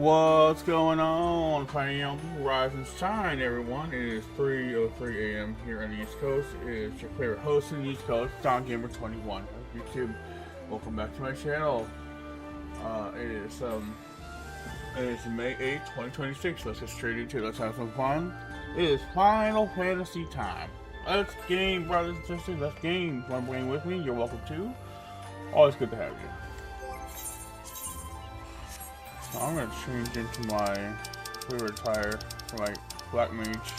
What's going on, fam? Rise and shine, everyone. It is 3:03 a.m. here on the East Coast. It is your favorite host in the East Coast, DonGamer21 of YouTube. Welcome back to my channel. It is May 8th, 2026. Let's get straight into it. Let's have some fun. It is Final Fantasy time. Let's game, brothers and sisters. Let's game. If you want to game with me, you're welcome to. Always good to have you. So I'm going to change into my favorite attire for my Black Mage.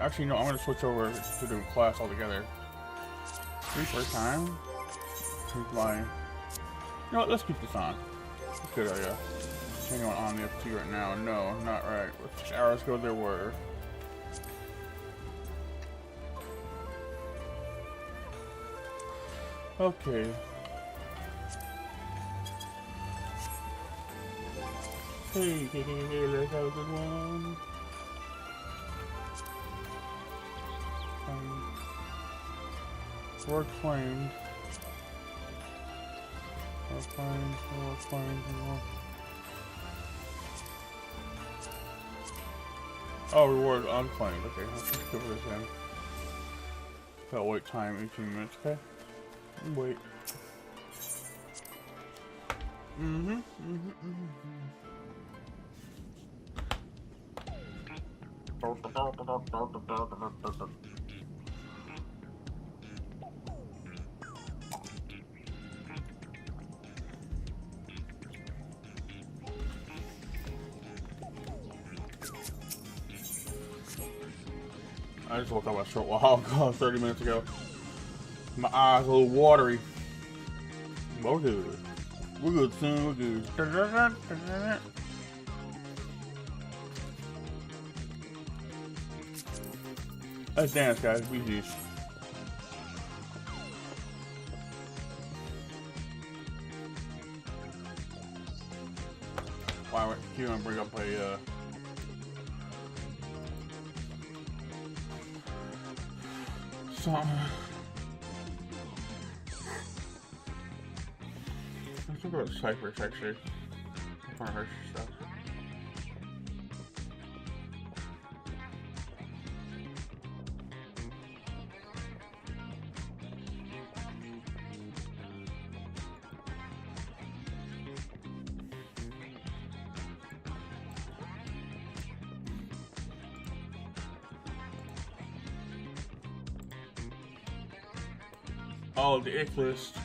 Actually, no, I'm going to switch over to the class altogether. First time. Change my... You know what, let's keep this on. That's a good idea. Hang on the FT right now. No, not right. Which hours ago there were. Okay. Hey, let's have a good one. Word claimed. Word claimed. Oh, reward unclaimed. Okay, let's just go for this then. Got wait time 18 minutes, okay? Wait. I just woke up a short while ago, 30 minutes ago. My eyes a little watery. But we're good. We're good, son. We're good. Let's dance, guys. We do. Wow, you want to bring up a song. Let's talk about Cypress, actually. I want to hear stuff. Oh, the ick list.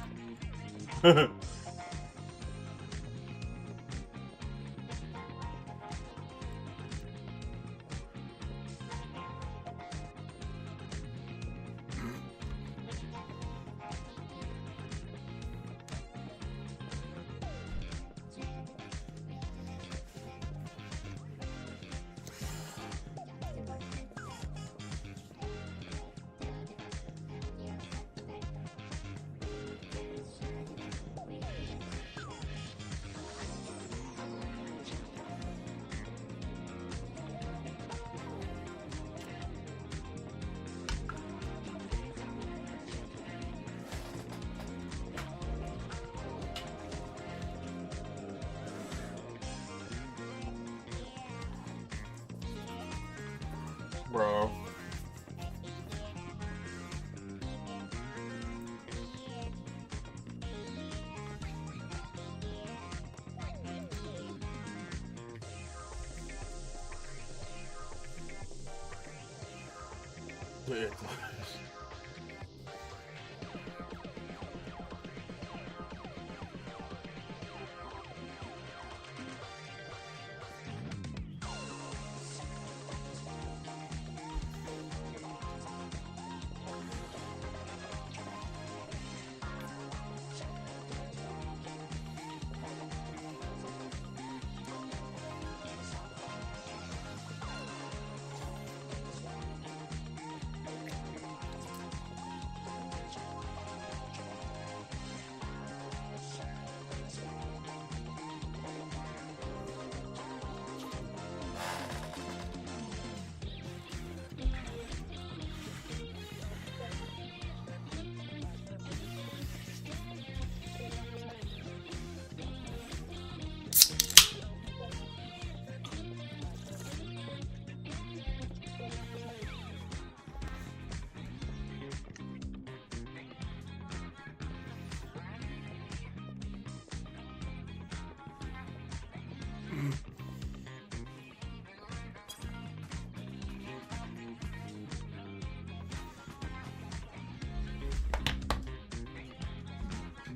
Bro. Yeah.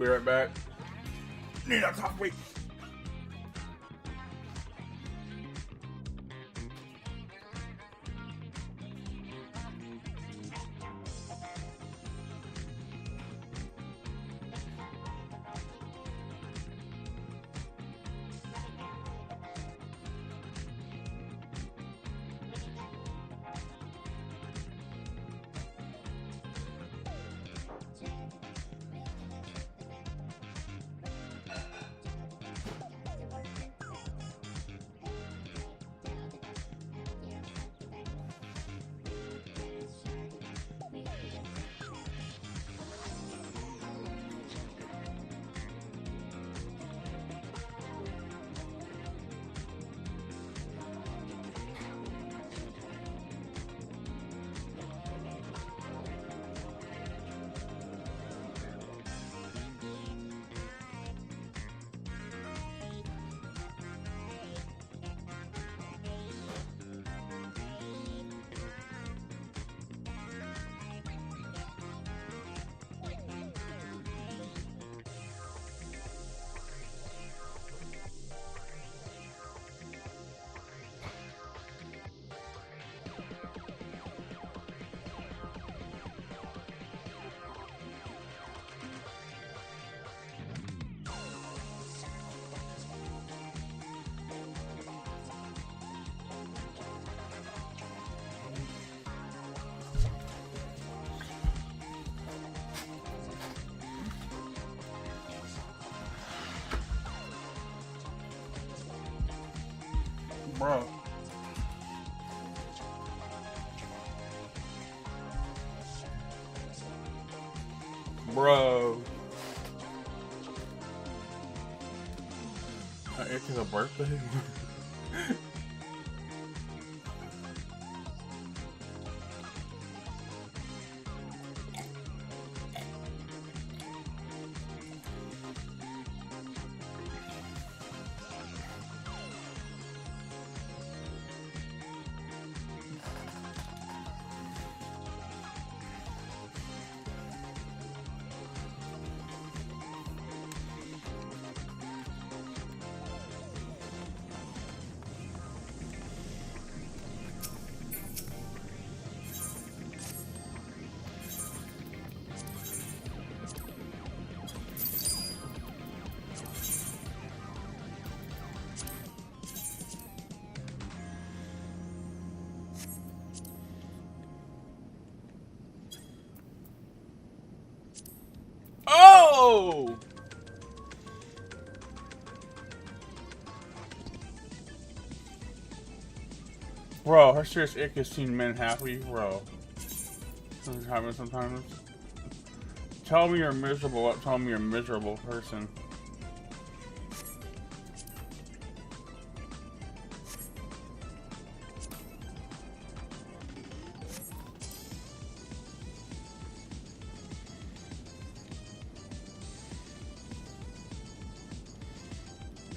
Be right back. Need a coffee. Bro. Bro. It's a birthday. Oh! Bro, her serious ick has seen men happy, bro. This happens sometimes. Tell me you're miserable, tell me you're a miserable person.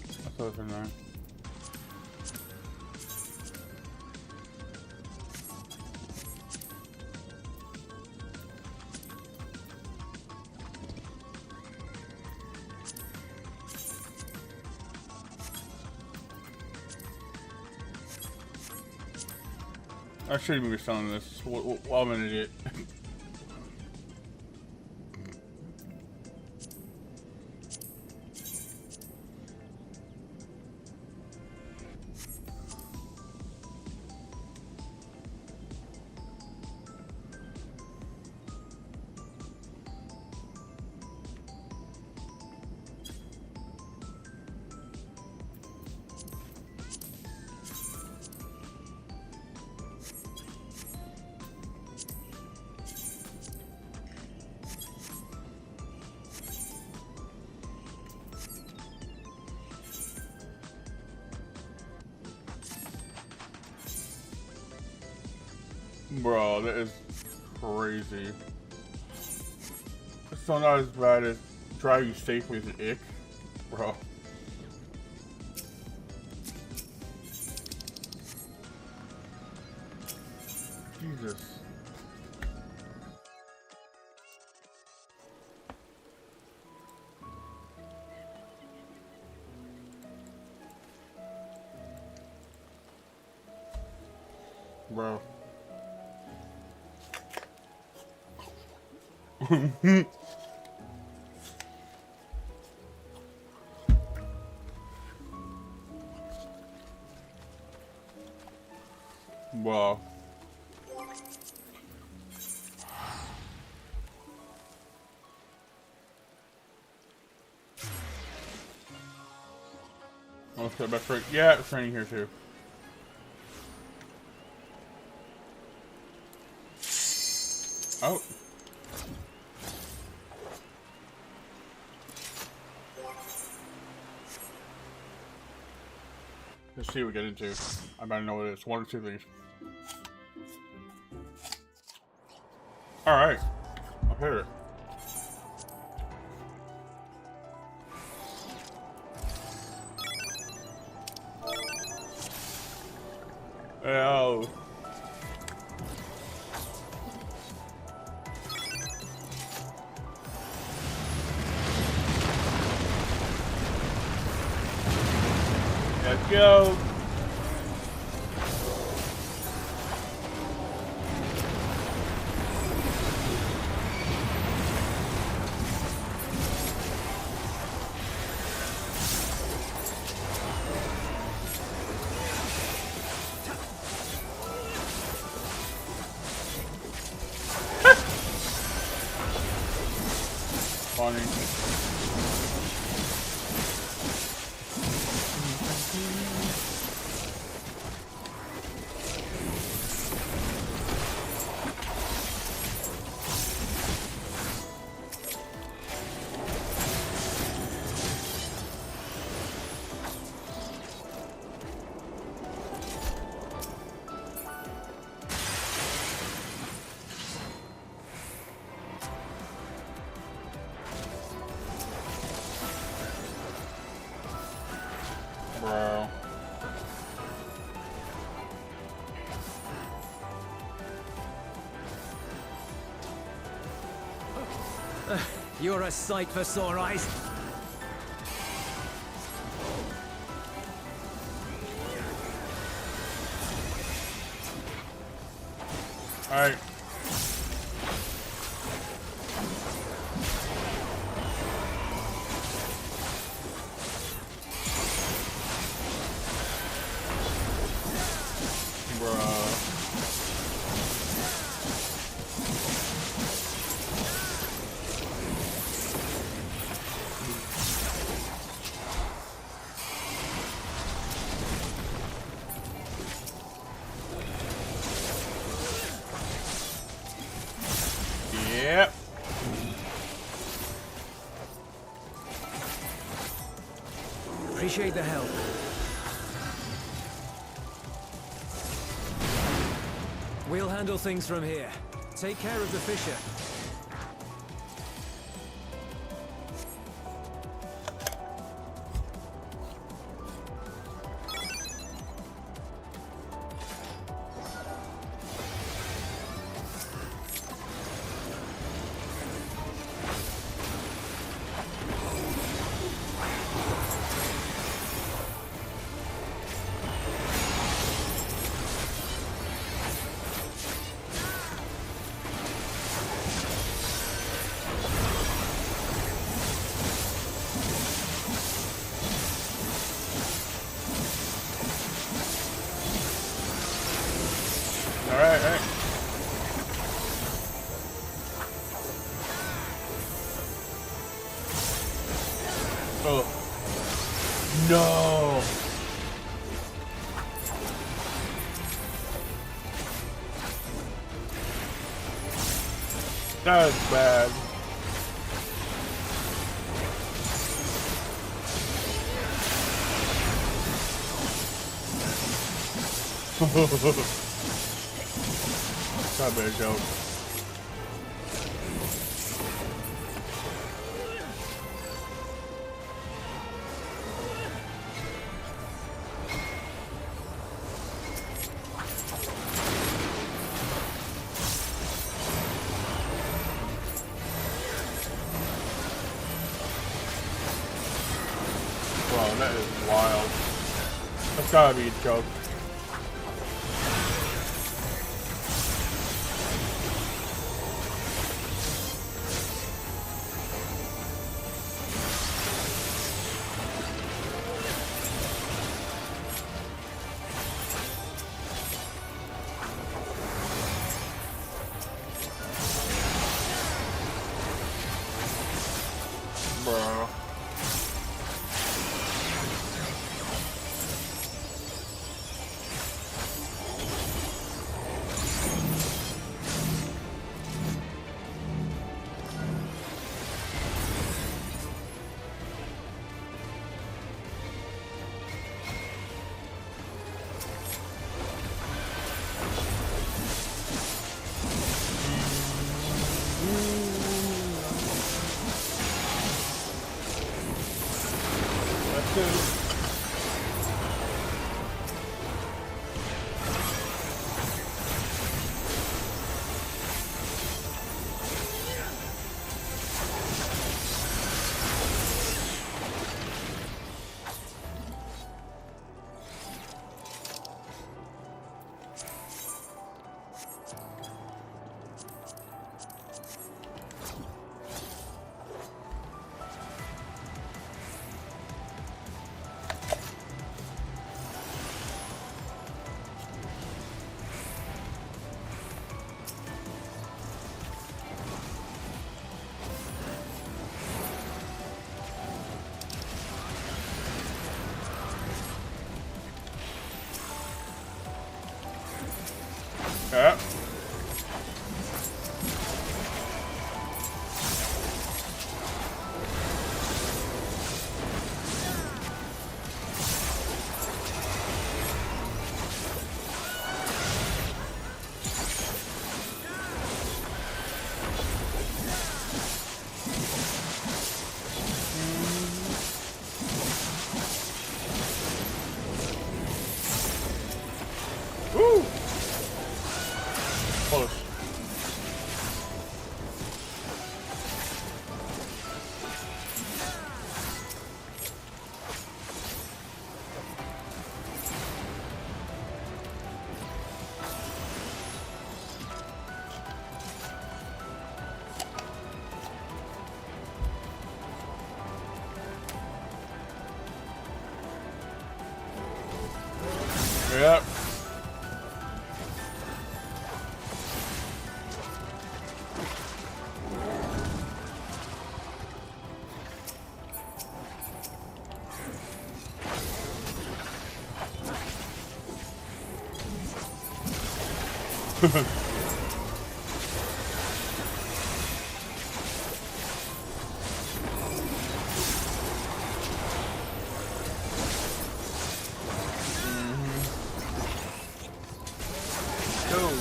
That's what it's in there. I shouldn't be selling this. Well, I'm an idiot. Bro, that is crazy. It's still not as bad as drive you safely as an ick, bro. Jesus. Bro. Wow. Let's go back for yeah, it's raining here too. Oh. Let's see what we get into. I better know what it is. One or two things. Alright. I'll hit it. Oh. Let's go. Funny. Bro. You're a sight for sore eyes. All right. Yep. Appreciate the help. We'll handle things from here. Take care of the fisher. All right, all right. Oh. No. That's bad. Not a bad joke. Wow, that is wild. That's gotta be a joke. Yeah. Woo! Close. Yep. Go.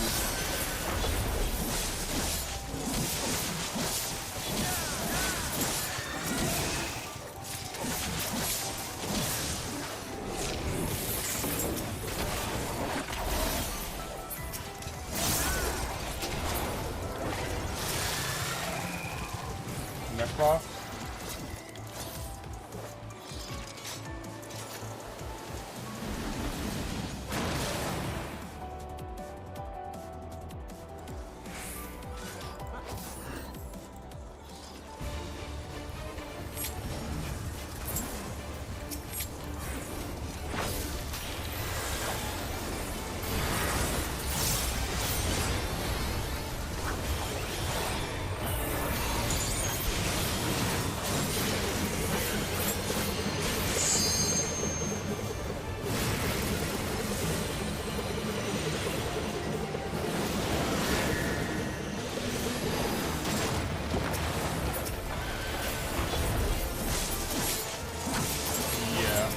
Next boss. Yeah.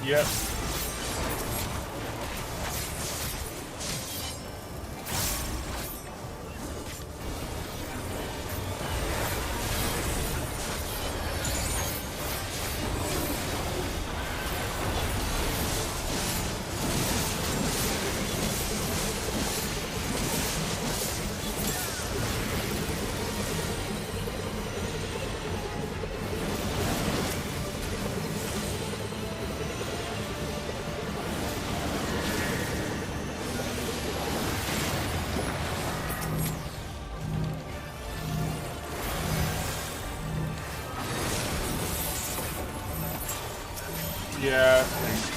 Yep. Yeah. Thanks.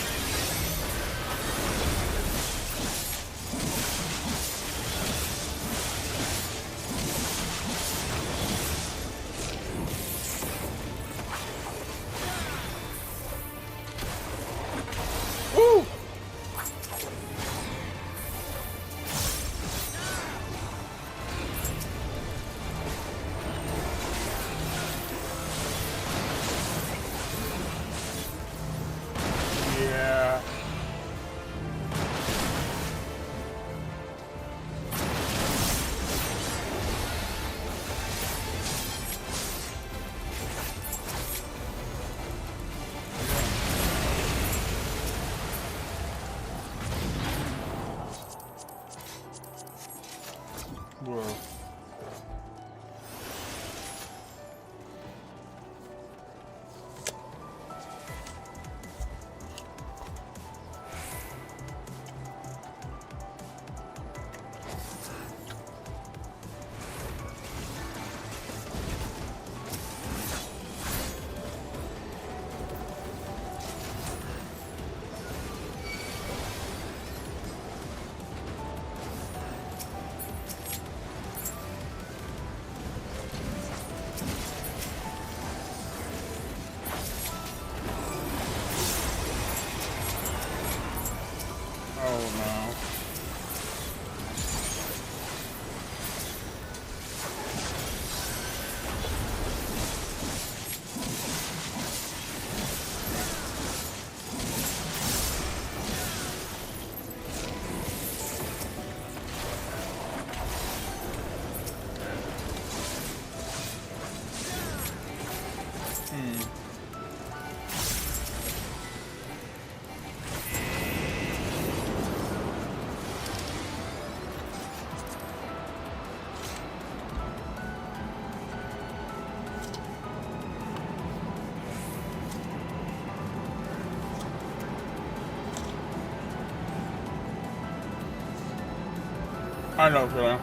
Woo! Yeah. Whoa. now. I know, feeling.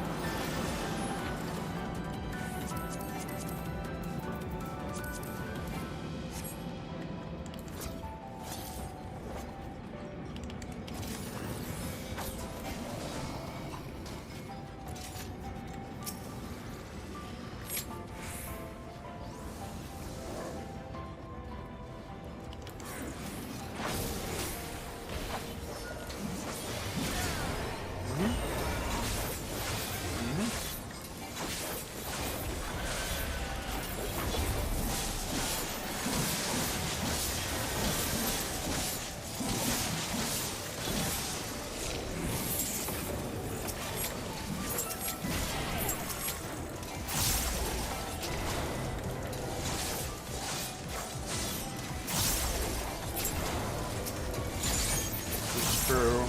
True.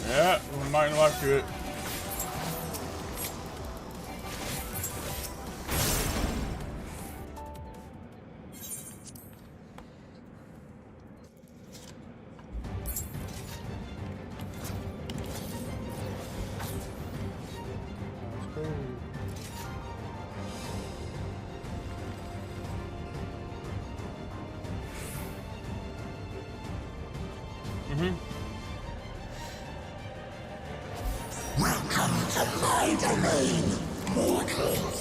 Yeah, we might like it. Welcome to my domain, mortals.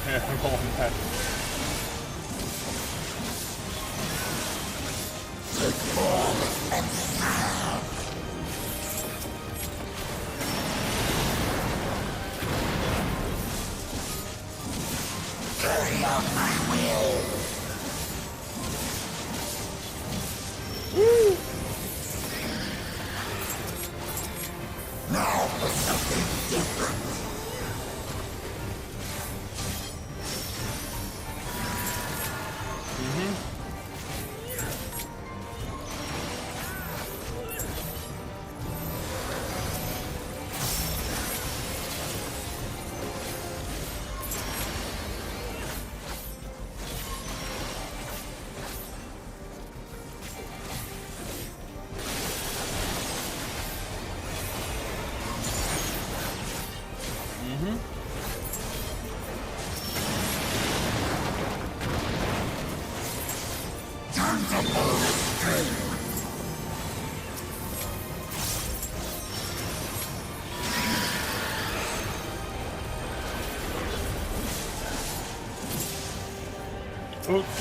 Yeah, I'm going back. Take form and serve. Carry out my will. Woo! Now for something different. Time to pull the string. Oops.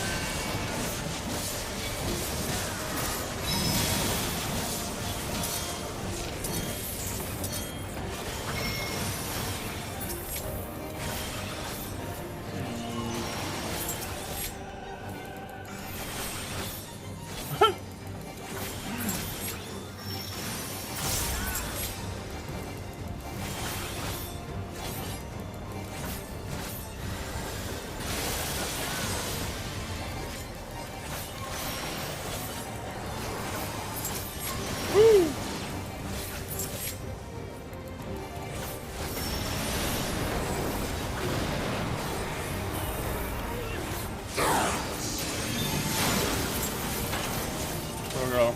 There we go.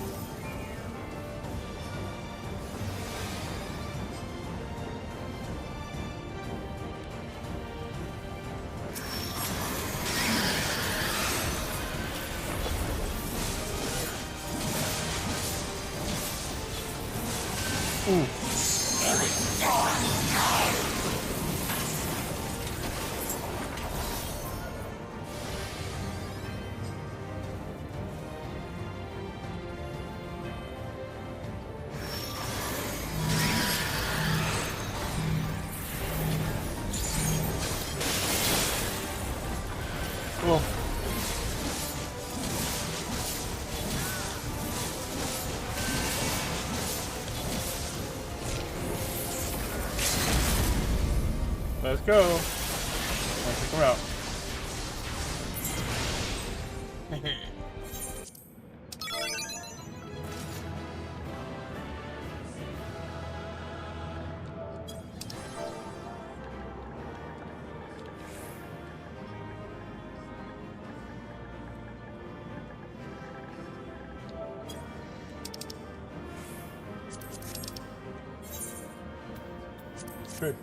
Ooh. Cool. Let's go. Let's take him out. Good.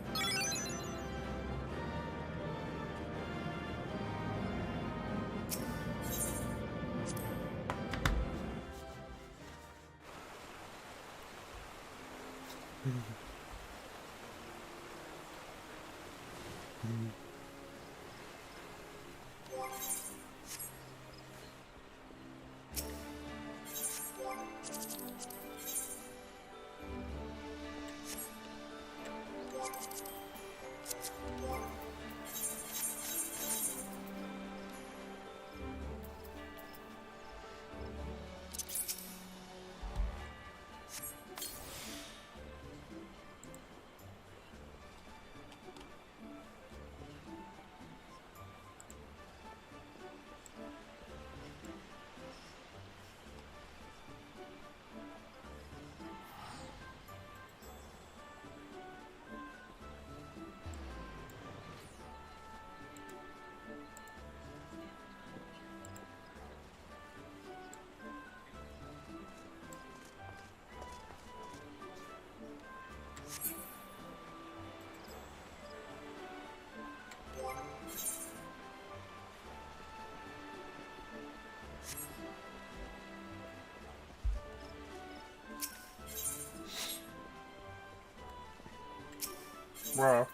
Bro.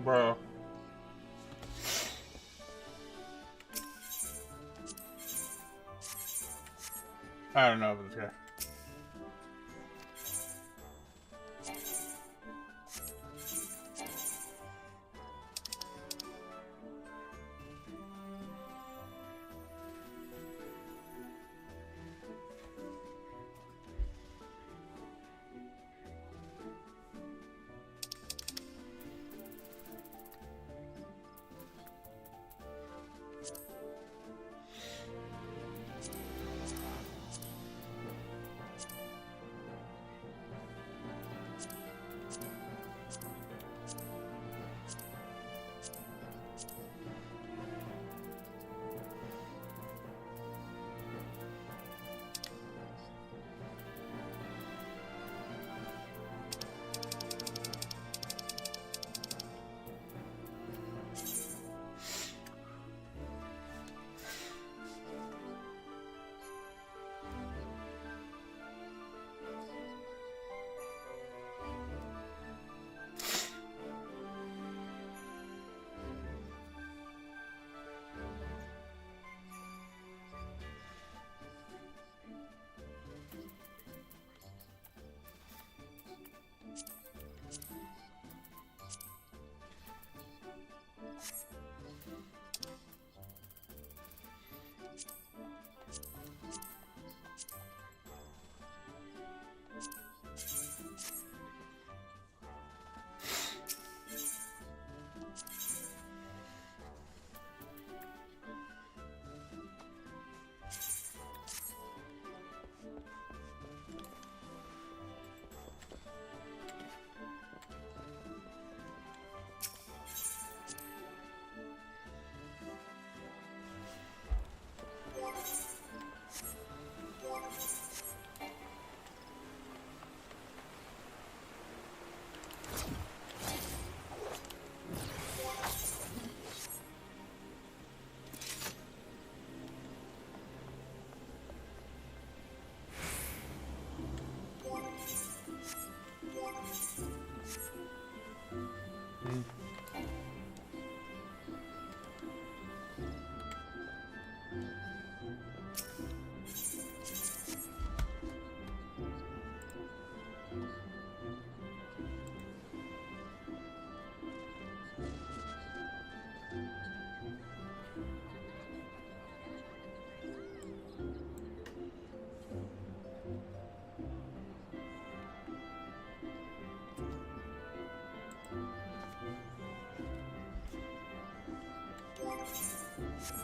Bro. I don't know about this guy.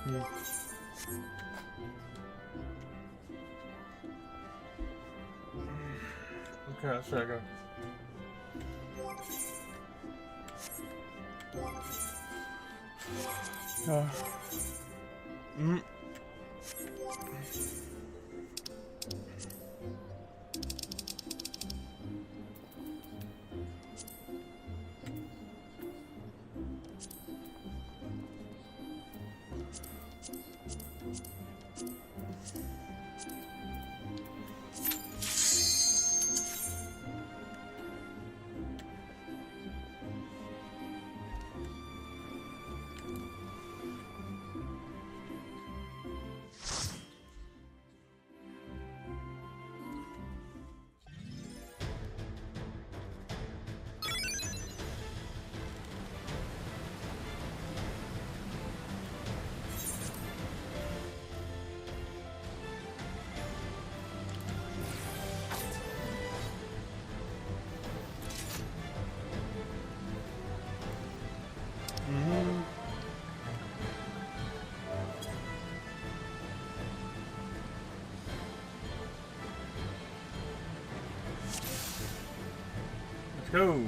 Okay, let's check it. Let's go.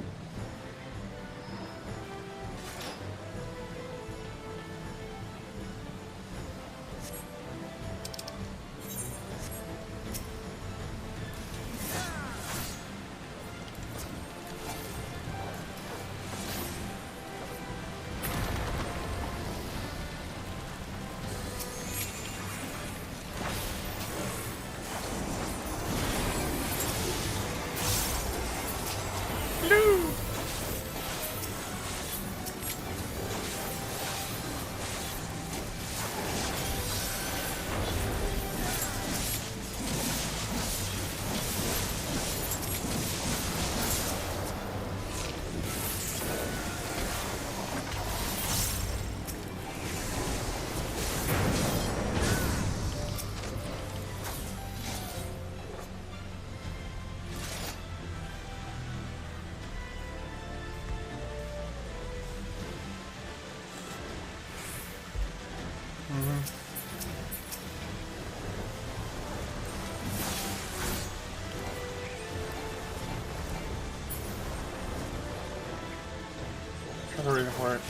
There's a reason for it.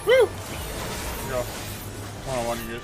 Woo! Here you go. I don't want to use.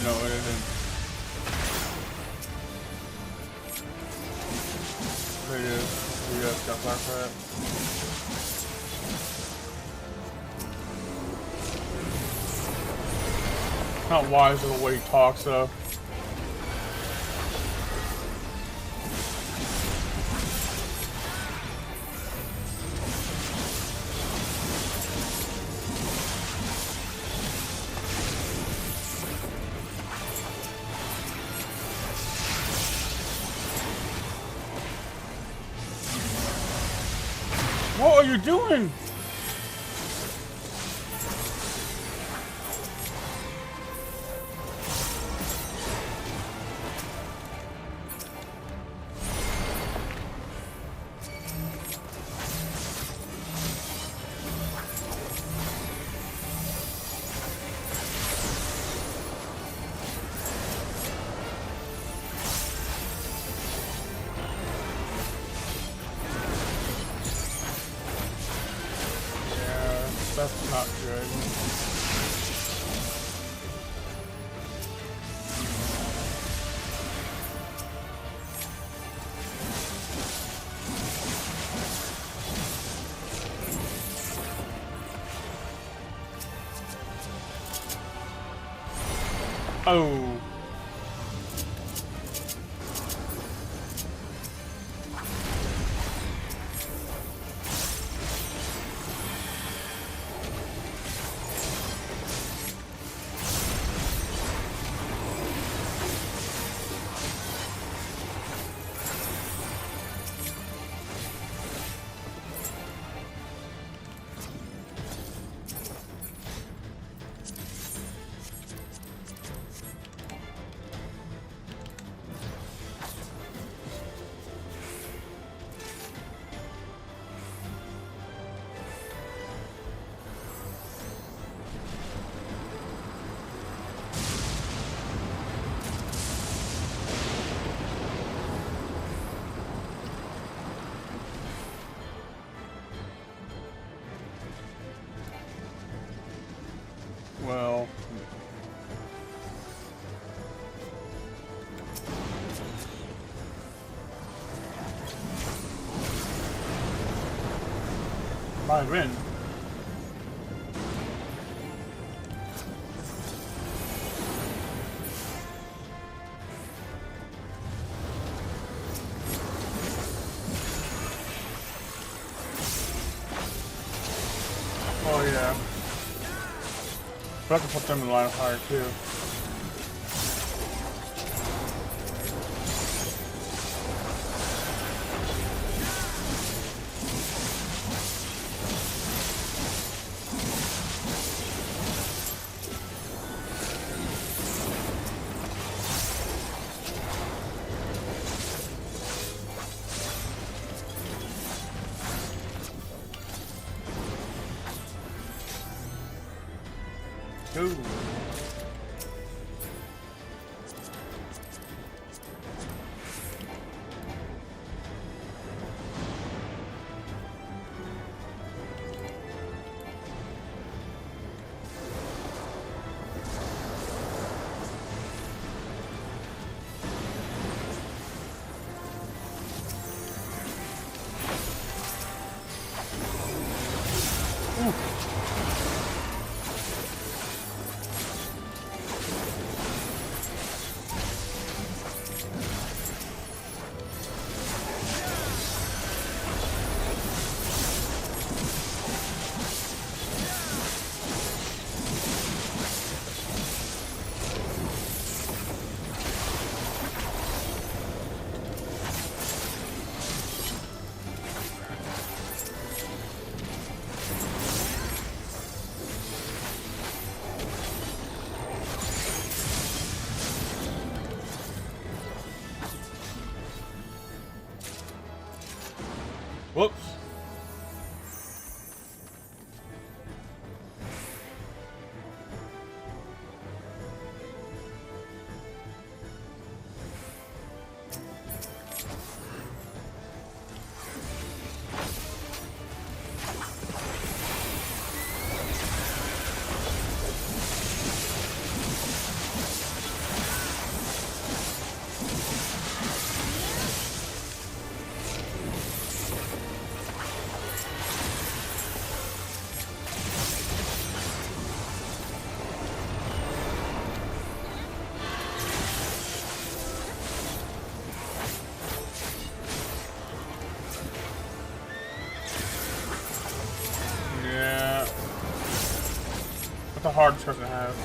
No, it isn't. It is. We got stuff like that. Not wise of the way he talks though. What are you doing? That's not good. Oh. Well, might win. Oh yeah. But I can put them in line of fire too. Ooh. Whoops. That's a hard choice to have.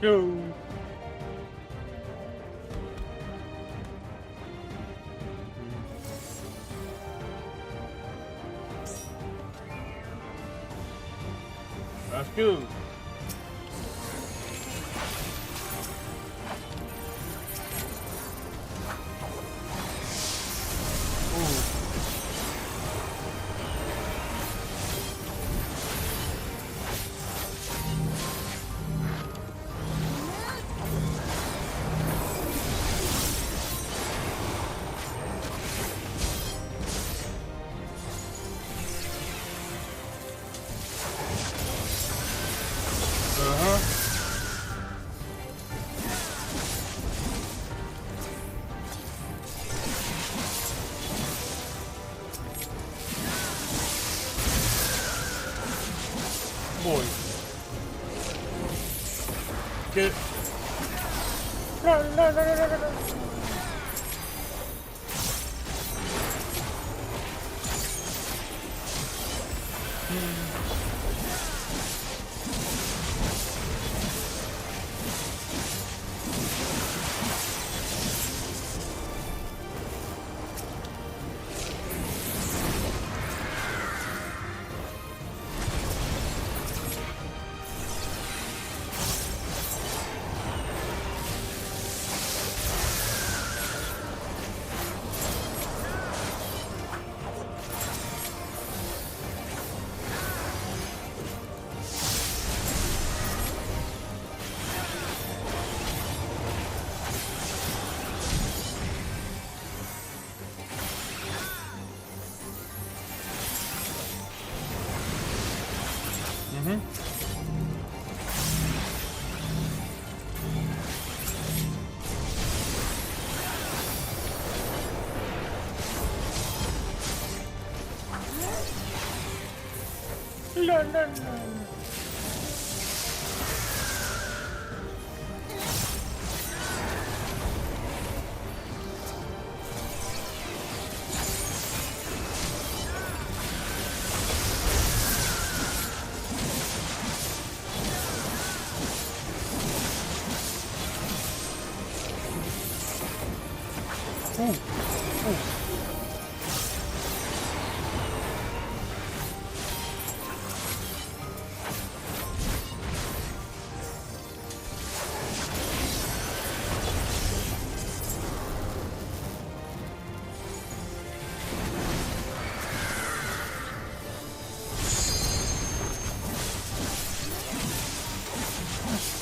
go. Let's go. Boy. Get it. No, no, no, no, no, no, no. No, no, no.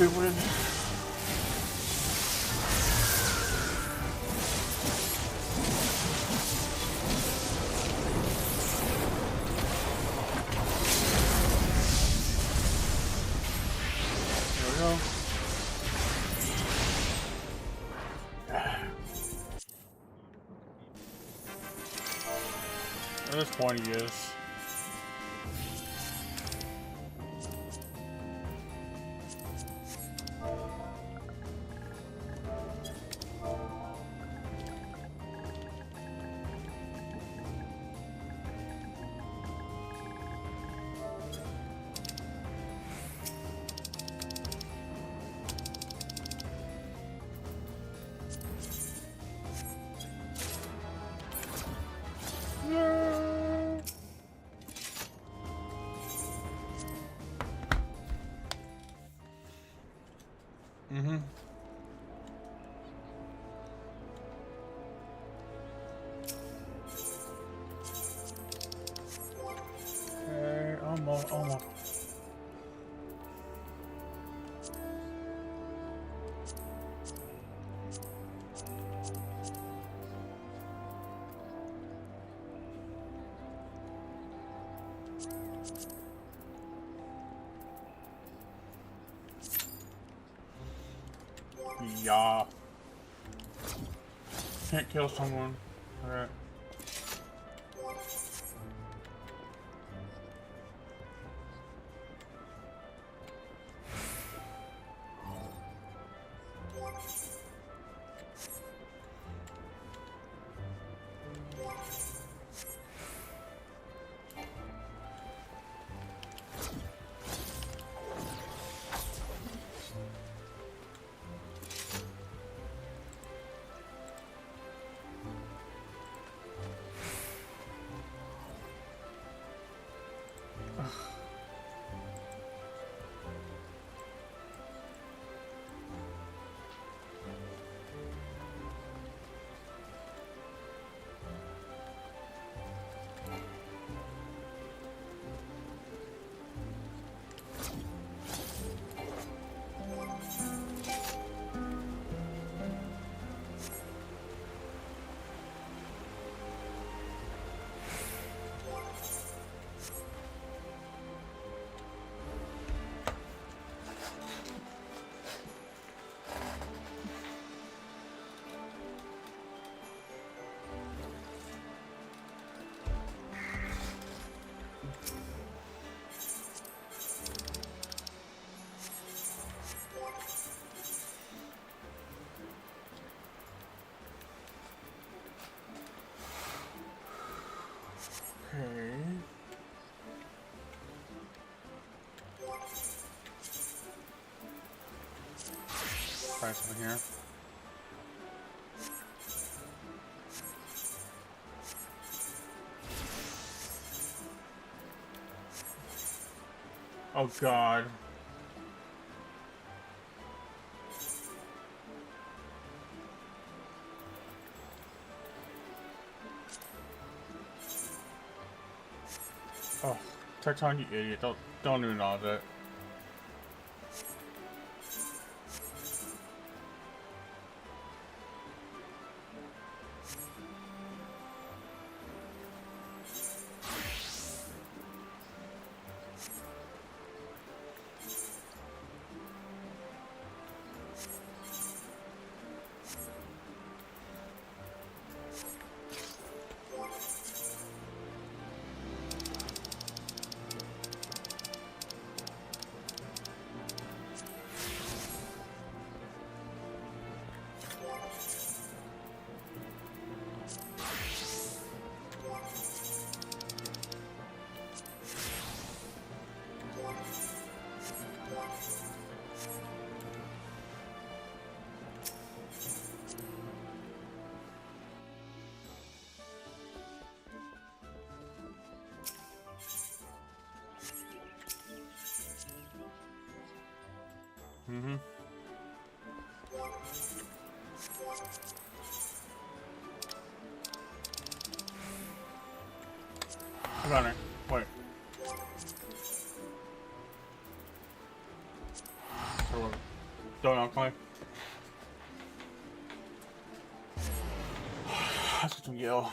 Stupid. There we go. At this point, he is. Okay, almost. Yeah. Can't kill someone. Alright. Okay. Try something here. Oh God. Oh, Tecton, you idiot. Don't even know that. Mm-hmm. Come on, wait. Don't Clay. That's what you yell.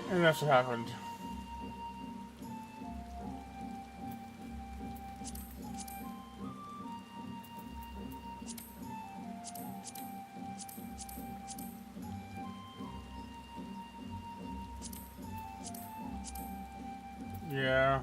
And that's what happened. Yeah.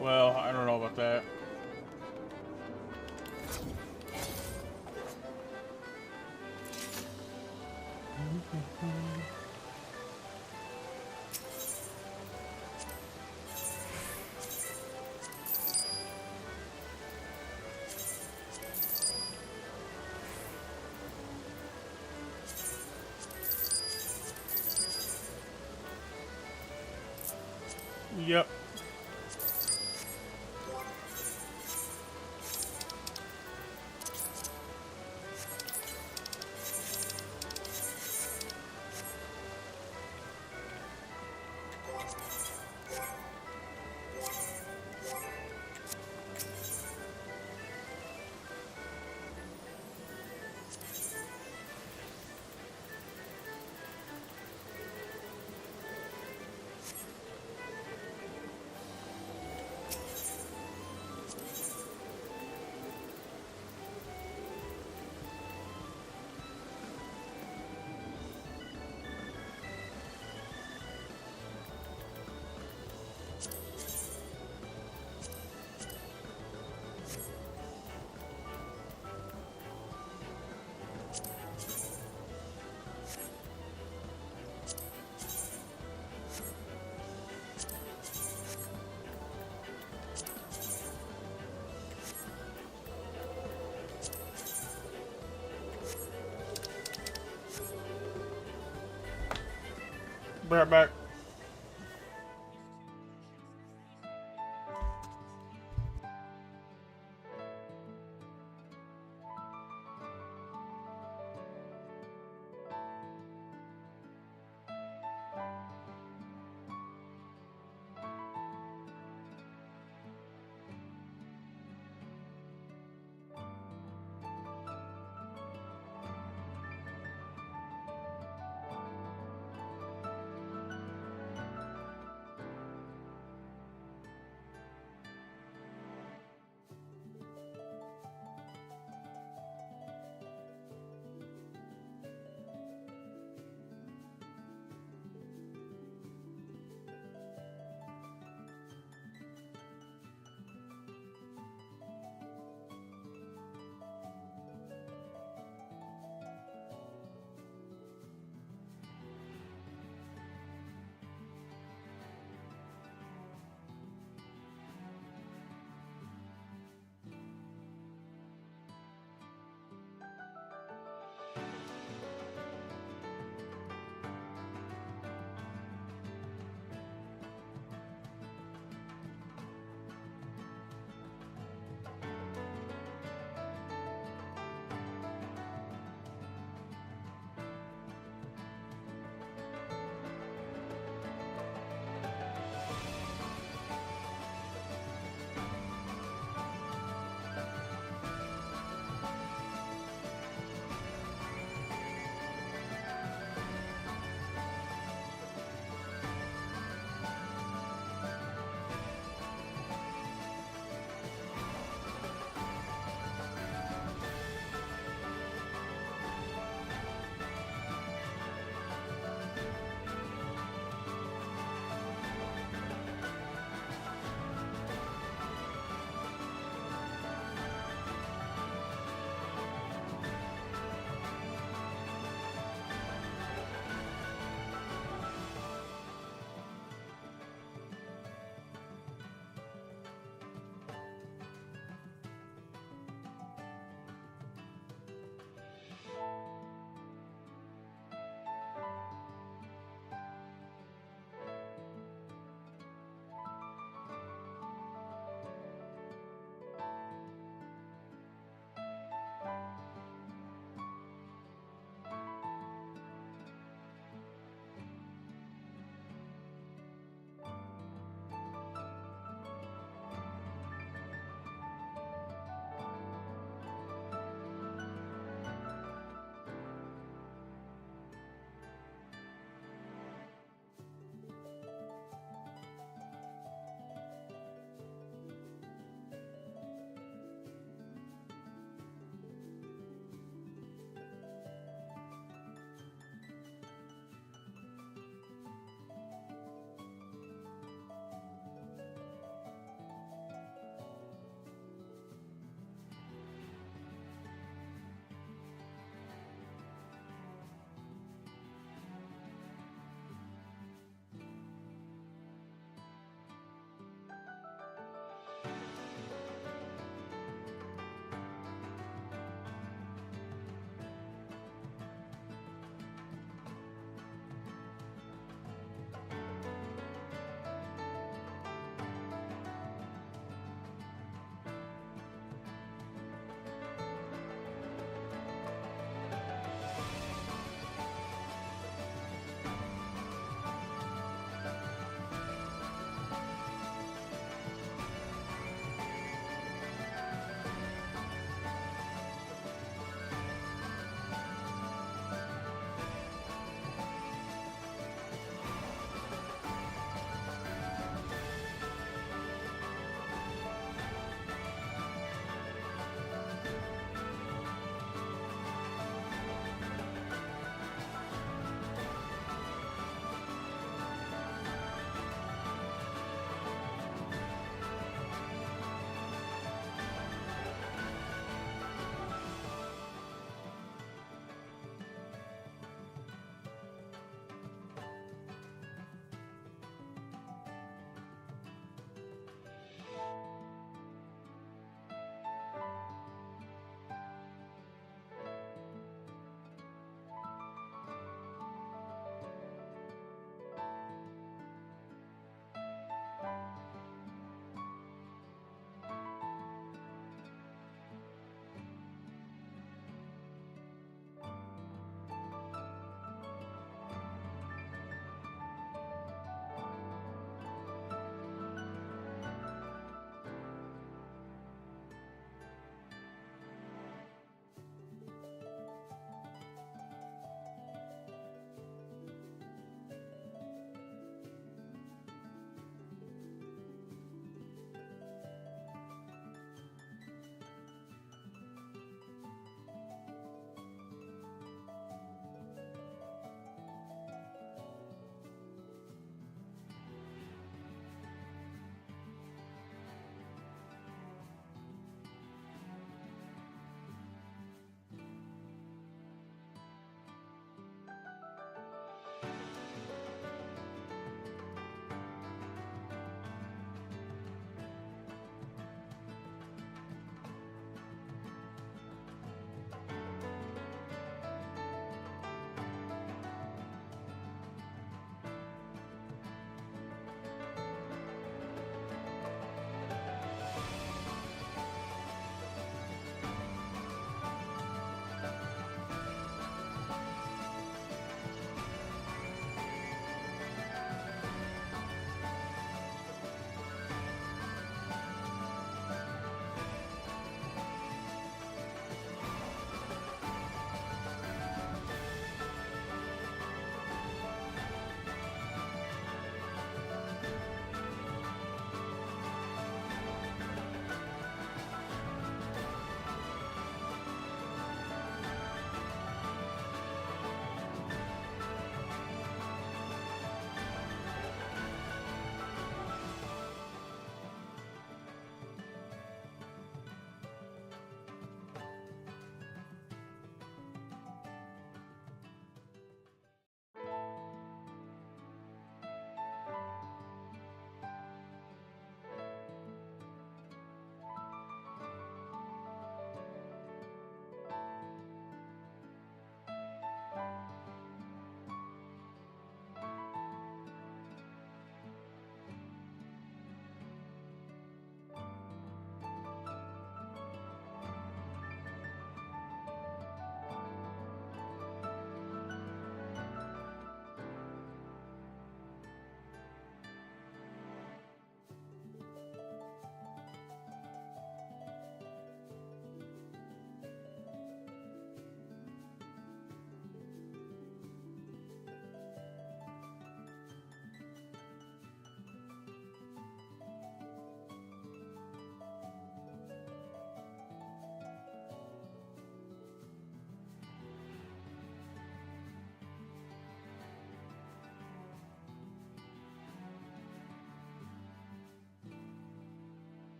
Well, I don't know about that. Yep. Bring it back.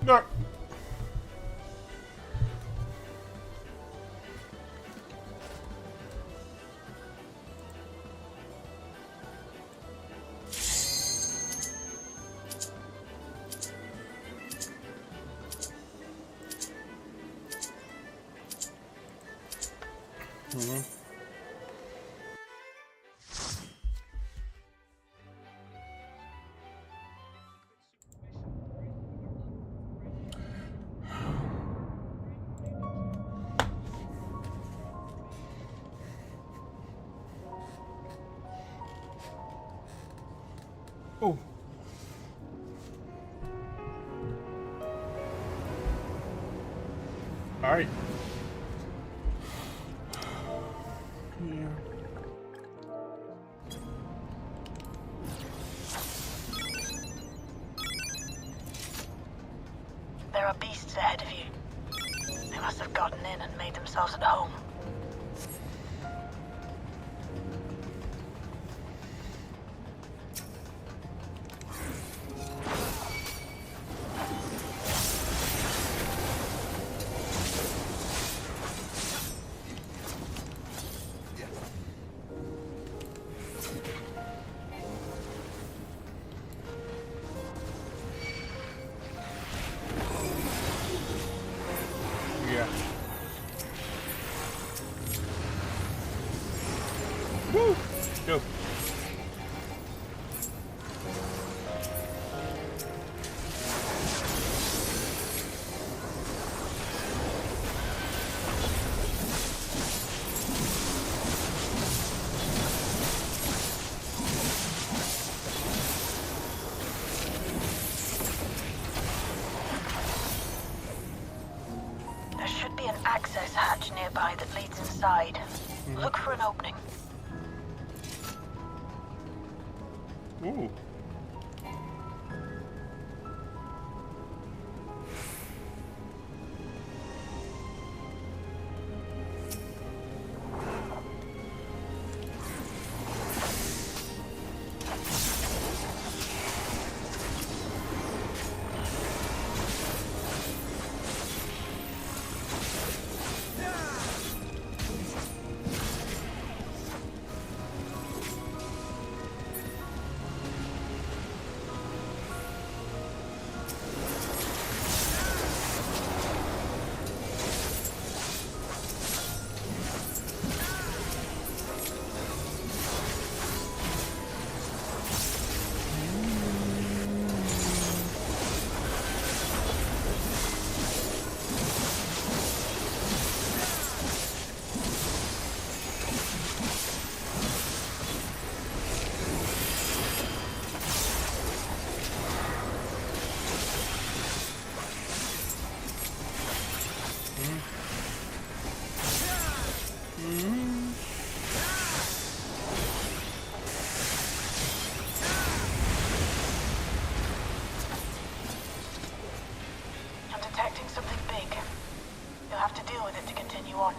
No. Oh. All right. Yeah. There are beasts ahead of you. They must have gotten in and made themselves at home. Yeah. Woo! Go. There should be an access hatch nearby that leads inside. Look for an opening. Ooh. I'm detecting something big. You'll have to deal with it to continue on.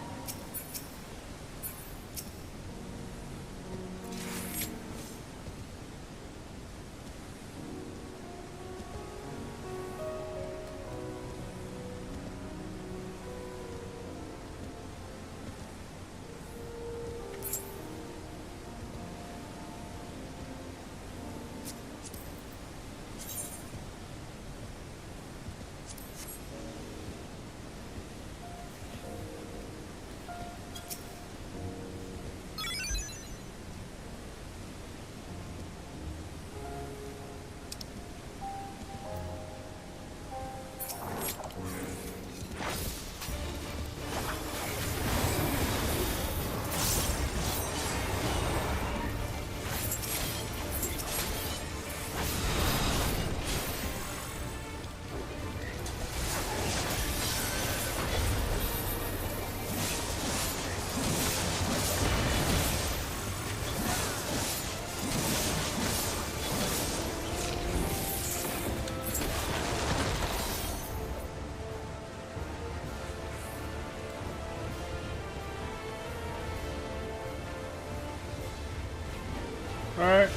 All right.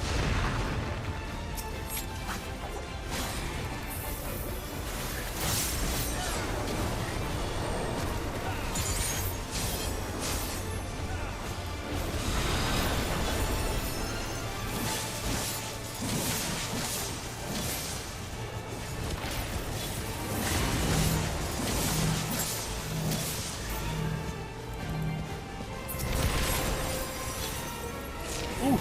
Ooh.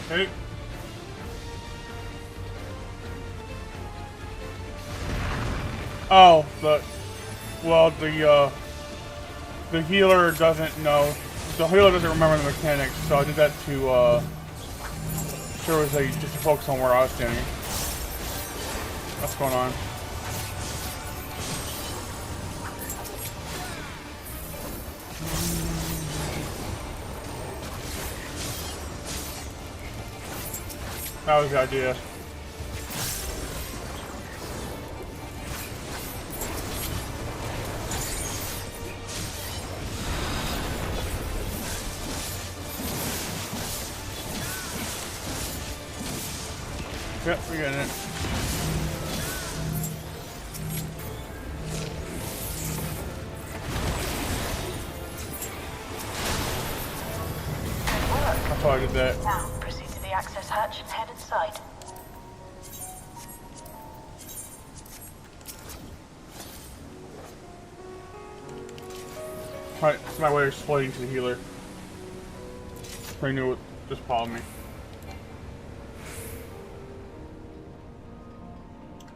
Hey. Oh, the healer doesn't know. The healer doesn't remember the mechanics, so I did that to sure as just to focus on where I was standing. What's going on? That was the idea. Yep, we're getting it. That's why I did that. Now, proceed to the access hatch and head inside. Alright, it's my way of explaining to the healer. He knew it just followed me.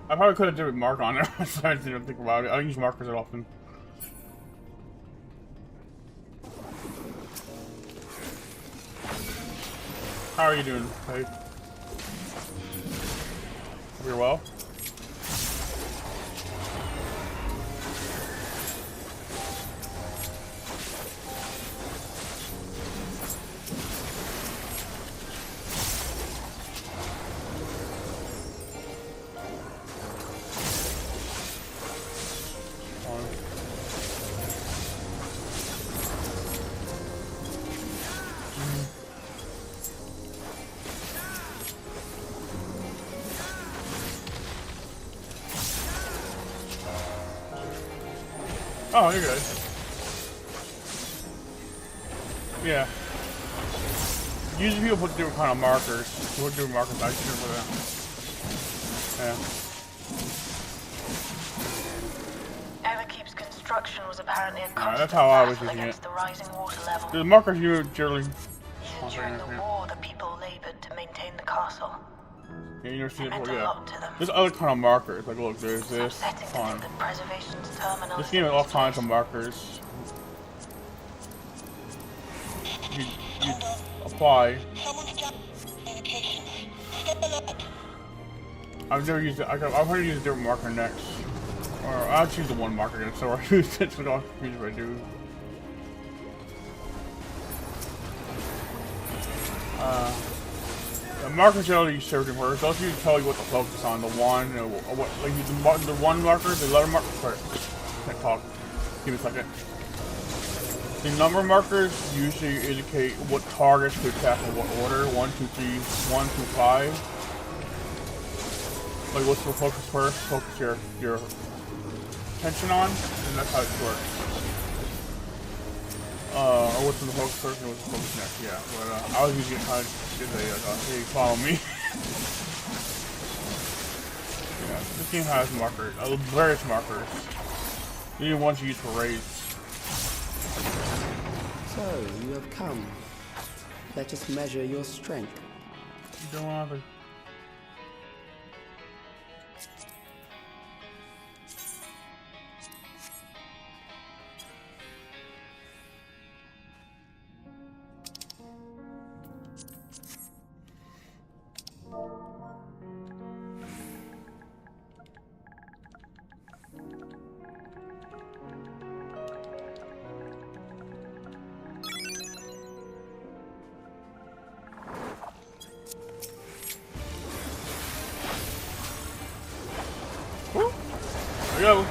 I probably could have did a mark on it, so I didn't think about it. I don't use markers that often. How are you doing, Faith? Hope you're well. Oh, you're good. Yeah. Usually people put different kind of markers. Put different markers. I should put that. Ever Keep's construction was apparently a constant that's how I was battle using against it. the rising water level. The markers you generally. Even during the war, the people labored to maintain the castle. Yeah, you never seen it Meant before. a Yeah. lot to them. There's other kind of markers. Like, look, there's this. Upsetting to think that preservation's terminal This is game has in all this kinds of place. markers. You apply. I've never used it. I've heard to use a different marker next. Or I'll choose the one marker again, so I use it, so I don't confuse if I do. The markers generally use certain words. Those usually tell you what to focus on. The one, or what, like the one marker, the letter marker. Sorry, can't talk. Give me a second. The number markers usually indicate what targets to attack in what order. 1, 2, 3, 1, 2, 5. Like what's the focus first? Focus your attention on, and that's how it works. Or what's in the focus first and what's the focus next, yeah. But I was using it kind of as a, hey, follow me. Yeah, this game has markers, various markers. Even ones you use for raids. So, you have come. Let us measure your strength. You don't want to. There we go.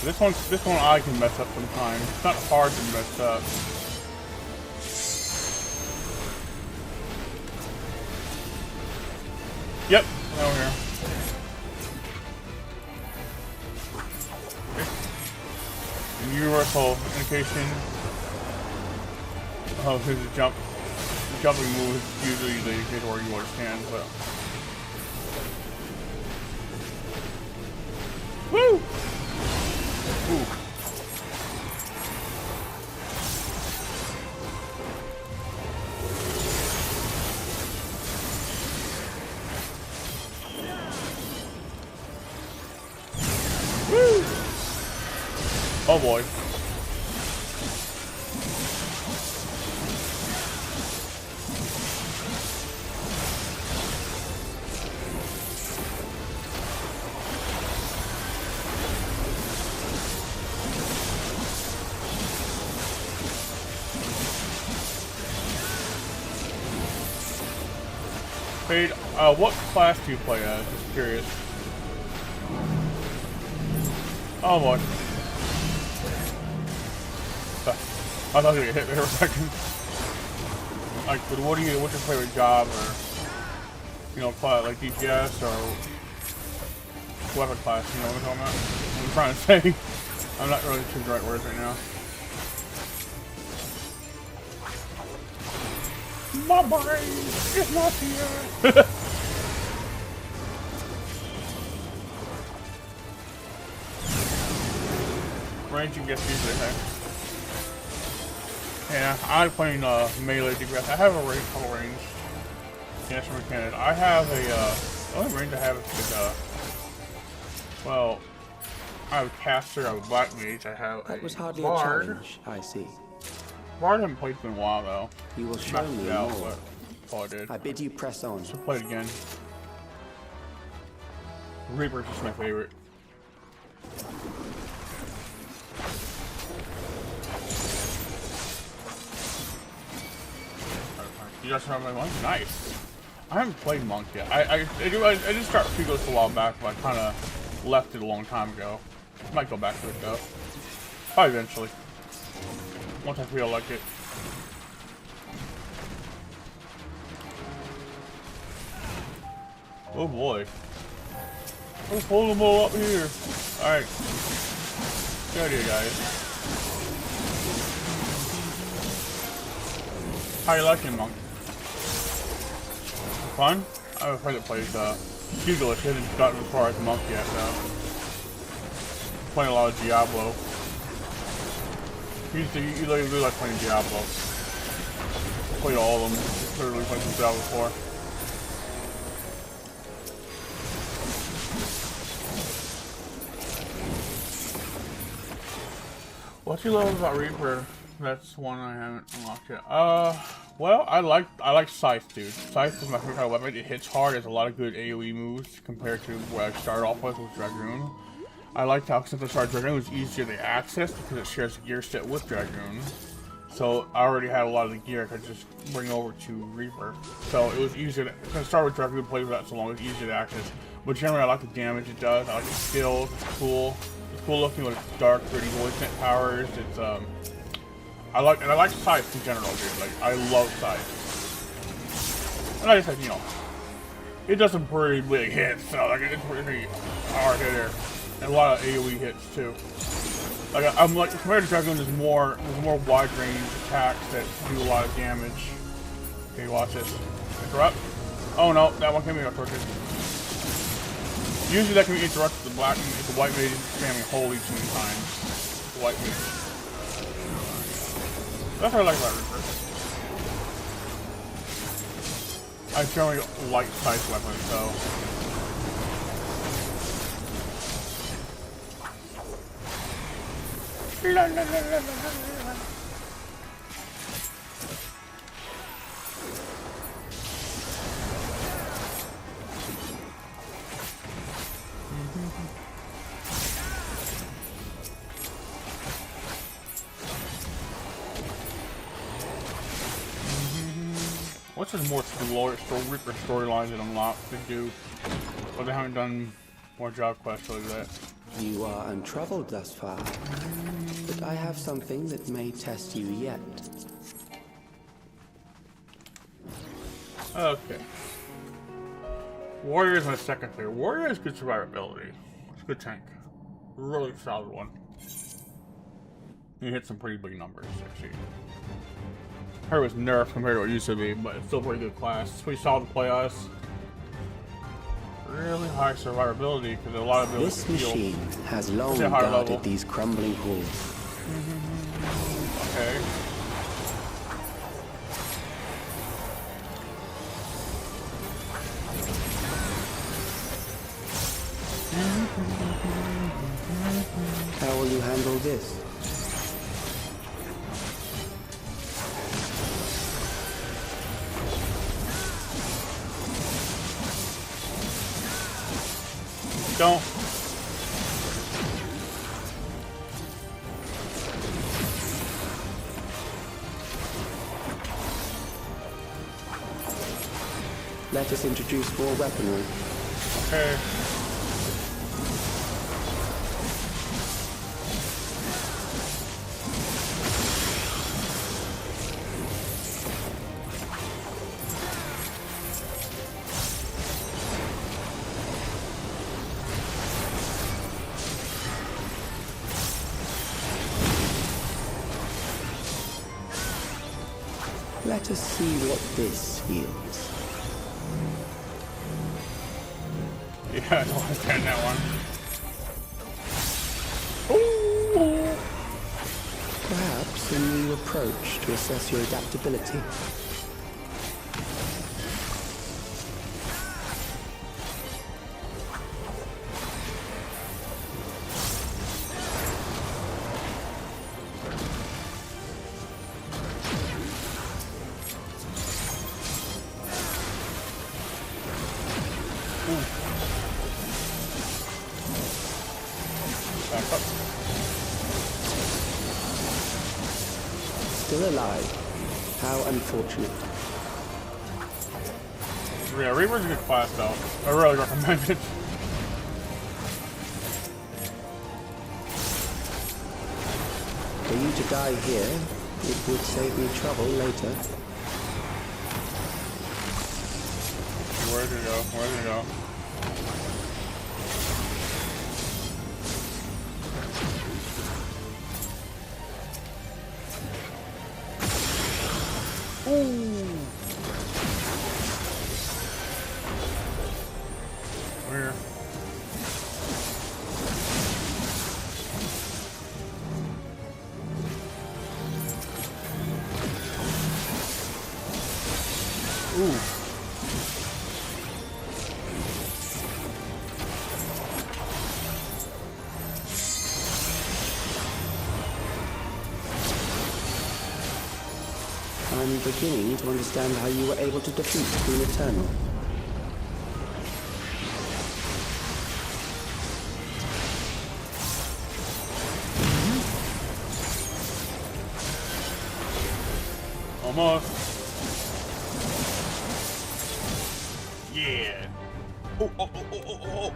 This one I can mess up sometimes. It's not hard to mess up. Yep, over here. Okay. Universal indication. Oh, here's a jump. The jumping move is usually the indicator where you understand, but. Woo! Ooh. Woo! Oh boy. Paid, what class do you play as? Just curious. Oh boy. I thought I was gonna get hit there for a second. Like, what's your favorite job, or, you know, play, like DPS, or weapon class, you know what I'm talking about? What I'm trying to say. I'm not really choosing the right words right now. My brain is not here. Ranging gets easy, hey. Yeah, I'm playing melee DPS. I have a couple range. Yes, from Canada. I have a the only range I have is well, I have a caster, I have a black mage, I have That was hardly bard. a challenge, I see. Bard haven't played in a while though. You will show me out, more. but that's all I did. I bid you press on. So play it again. Reaper's just my favorite. You just remember my monk? Nice. I haven't played monk yet. I did start Fugos a while back, but I kind of left it a long time ago. Might go back to it though. Probably eventually. Once I feel like it. Oh boy. Let's pull them all up here. Alright. Good idea, guys. How you liking, monk? Fun? I have a friend that plays Hugo. He hasn't gotten as far as monk yet, though. Playing a lot of Diablo. He really likes playing Diablo. Played all of them. Literally played some Diablo before. What you love about Reaper? That's one I haven't unlocked yet. Well, I like Scythe, dude. Scythe is my favorite kind of weapon. It hits hard. There's a lot of good AoE moves compared to what I started off with Dragoon. I liked how since I started Dragoon, it was easier to access because it shares a gear set with Dragoon. So I already had a lot of the gear I could just bring over to Reaper. So it was easier to, since I started with Dragoon, played with that so long, it was easier to access. But generally, I like the damage it does. I like the skills. It's cool. It's cool looking with its dark, gritty voice powers. It's I like Scythe in general, dude. Like, I love Scythe. And I just said, you know, it does some pretty big hits, so like it's pretty hard hitter. And a lot of AoE hits too. Like I'm like compared to Dragoon, there's more wide range attacks that do a lot of damage. Okay, watch this. Interrupt. Oh no, that one can be interrupted. Usually that can be interrupted with the black if the white mage is spamming holy too many times. The white mage. That's what I like about Reaper. I generally like Scythe weapons, so. La, la, la, la, la, la. What's some more Reaper storylines that unlocked to do, but they haven't done more job quests like that. You are untroubled thus far, but I have something that may test you yet. Okay. Warrior is my second favorite. Warrior has good survivability. It's a good tank. Really solid one. You hit some pretty big numbers, actually. I heard it was nerfed compared to what it used to be, but it's still pretty good class. It's pretty solid to play us. Really high survivability because a lot of This machine has long higher guarded level. these crumbling halls. Okay. How will you handle this? Don't. Let us introduce more weaponry. Okay. Let us see what this yields. Yeah, I don't understand that one. Ooh. Perhaps a new approach to assess your adaptability. Back up. Still alive. How unfortunate. Yeah, Reaper's a good class though. I really recommend it. For you to die here, it would save me trouble later. Where'd it go? Where'd it go? Ooh. Where? Ooh. I'm beginning to understand how you were able to defeat Queen Eternal. Almost. Yeah. Oh, oh, oh, oh, oh, oh.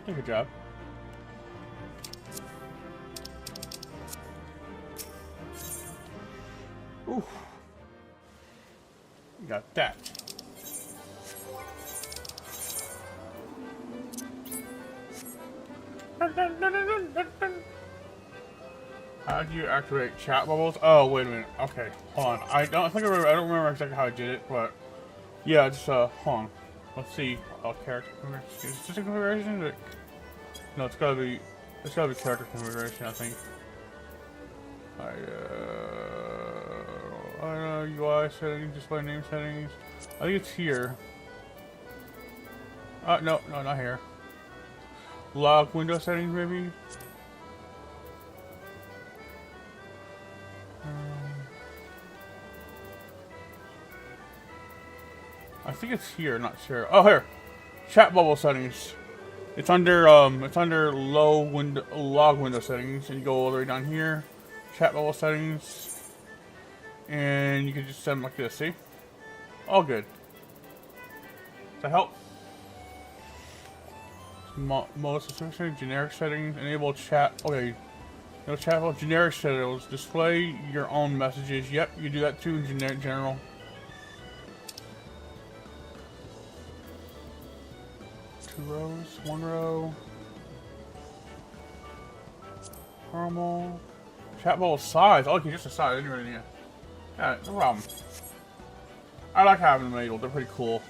Good job. Ooh. You got that. How do you activate chat bubbles? Oh, wait a minute. Okay, hold on. I don't remember exactly how I did it, but yeah, just hold on. Let's see. Character configuration. Is this a configuration? No, it's gotta be character configuration, I think. I don't know, UI settings, display name settings. I think it's here. No, not here. Log window settings, maybe? I think it's here, not sure. Oh, here! Chat bubble settings. It's under log window settings, and you go all the way down here, chat bubble settings, and you can just set them like this. See, all good. Does that help? Most especially generic settings, enable chat. Okay, no chat bubble. Generic settings, display your own messages. Yep, you do that too in general. Two rows, one row. Normal. Chat bubble size. Oh, okay, just a size. I didn't really need it. Yeah, no problem. I like having them enabled. They're pretty cool.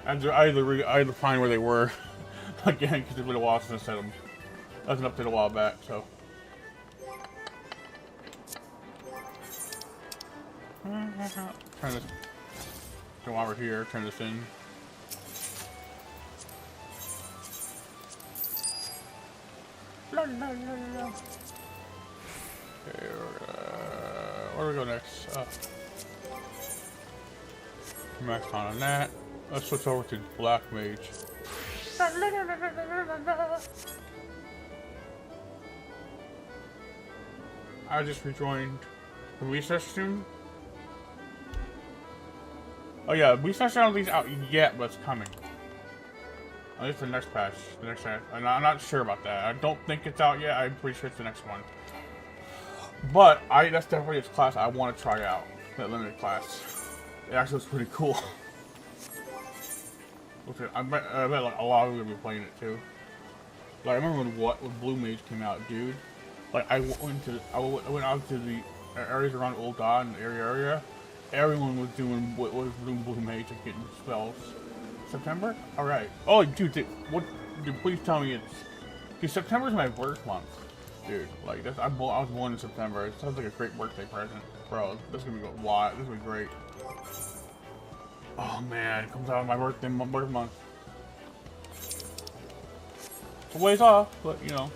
I had to find where they were again because it's been a while since I set them. That was an update a while back, so. Turn this. Go over here. Turn this in. Okay, where do we go next? Max on that. Let's switch over to Black Mage. I just rejoined the research stream. Oh yeah, research not released out yet, but it's coming. At least the next patch. I'm not sure about that. I don't think it's out yet. I'm pretty sure it's the next one. But that's definitely a class I want to try out. That limited class. It actually looks pretty cool. I bet like a lot of you will be playing it too. Like I remember when Blue Mage came out, dude. Like I went out to the areas around Old God and the area. Everyone was doing Blue Mage and getting spells. September? All right. Oh, dude, Dude, please tell me it's. Dude, September's my birth month, dude. Like I was born in September. It sounds like a great birthday present, bro. This is gonna be wild. This is gonna be great. Oh man, it comes out on my birth month. It's a ways off, but you know.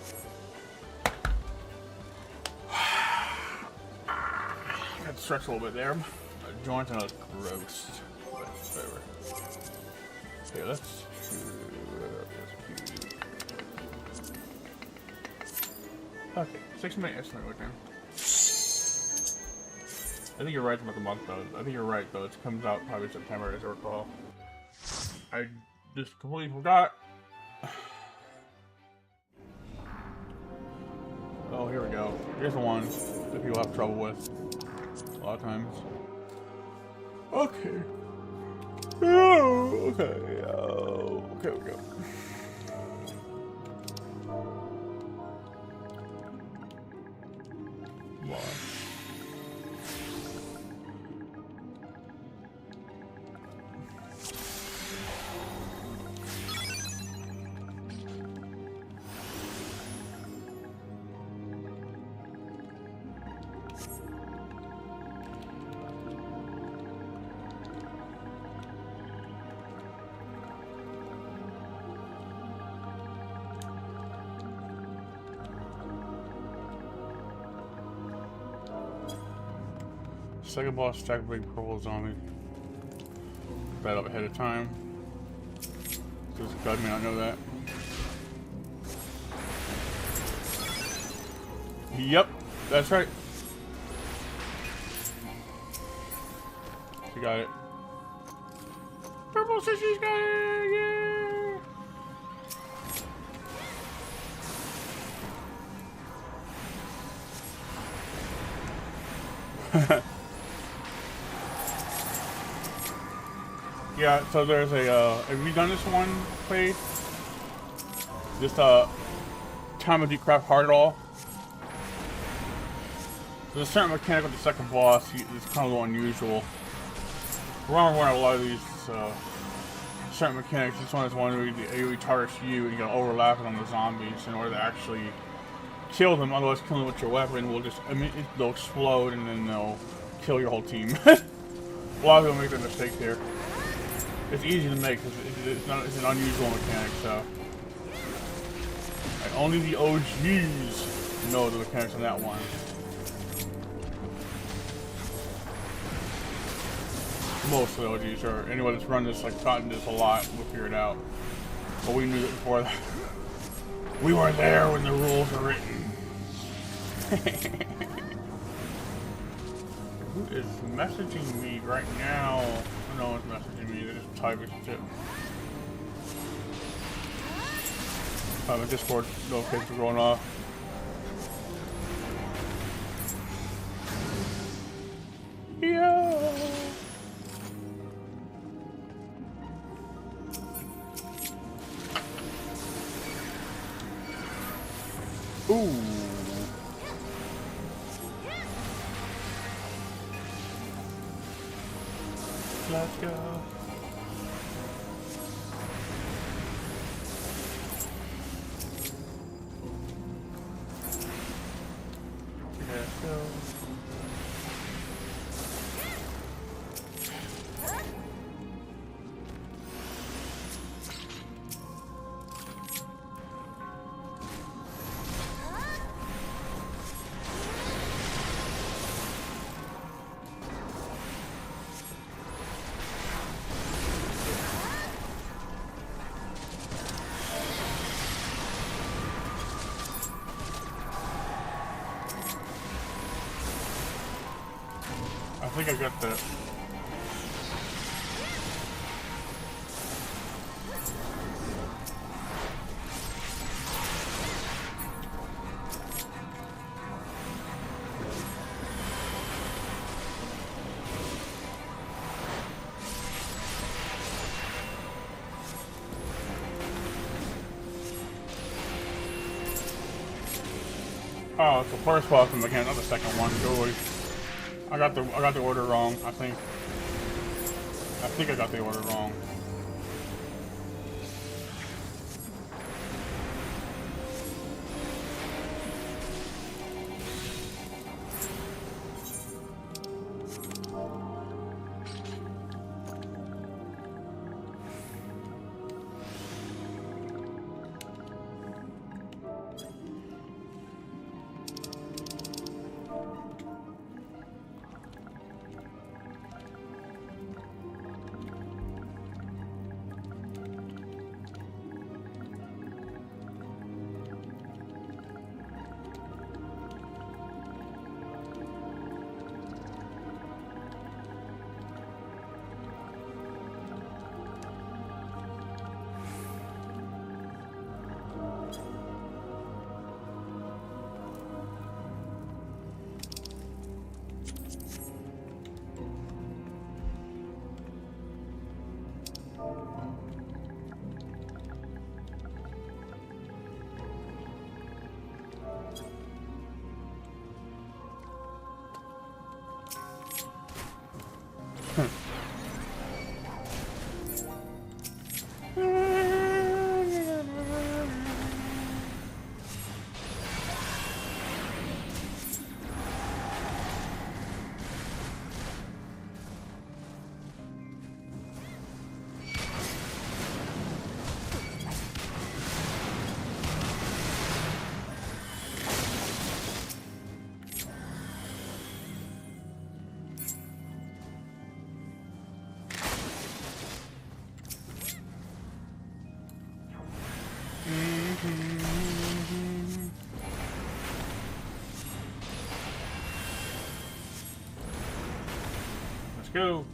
Got to stretch a little bit there. My joints are gross, but whatever. Okay, let's do. Okay, 6 minute estimate right there. I think you're right about the month though. I think you're right though. It comes out probably September as I recall. I just completely forgot. Oh, here we go. Here's the one that people have trouble with a lot of times. Okay. Oh, okay. Okay, we go. Wow. Second boss, stack a big purple zombie. That up ahead of time. Because God may not know that. Yep, that's right. She got it. Purple says she's got it! Yeah! Yeah, so there's a, have you done this one, Clay? Just, Time of Decraft Hard at all? There's a certain mechanic with the second boss, it's kind of a little unusual. Remember when a lot of these, certain mechanics, this one is one where he targets you and you gotta overlap it on the zombies in order to actually kill them, otherwise killing them with your weapon will just, I mean, they'll explode and then they'll kill your whole team. A lot of people make that mistake here. It's easy to make because it's an unusual mechanic, so. Like, only the OGs know the mechanics on that one. Most OGs or anyone that's run this, like, gotten this a lot, will figure it out. But we knew it before that. We were there when the rules were written. Who is messaging me right now? No one's messaging me, they're just typing shit. My Discord notifications are going off. Yeah. Ooh. Let's go. Let's go. I think I got that. Oh, it's the first boss from again, not the second one. Joey. I got the order wrong. I think I got the order wrong. Let's go.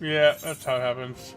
Yeah, that's how it happens.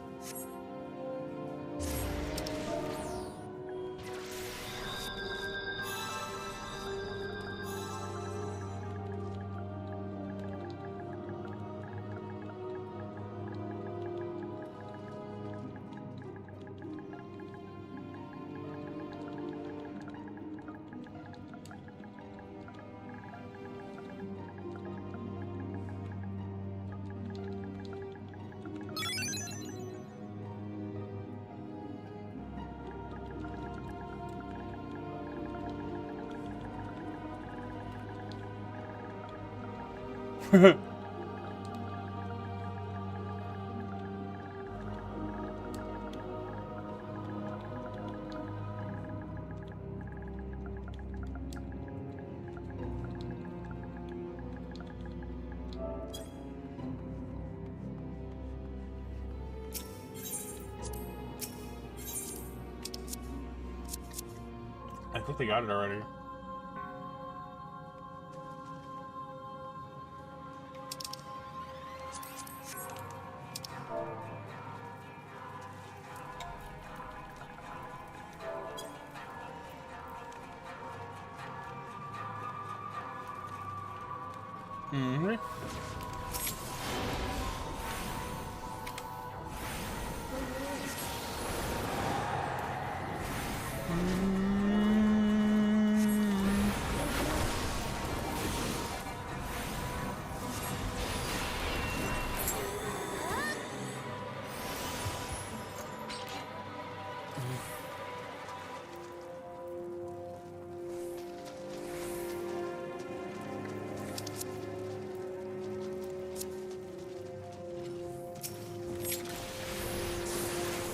I think they got it already. Mm-hmm.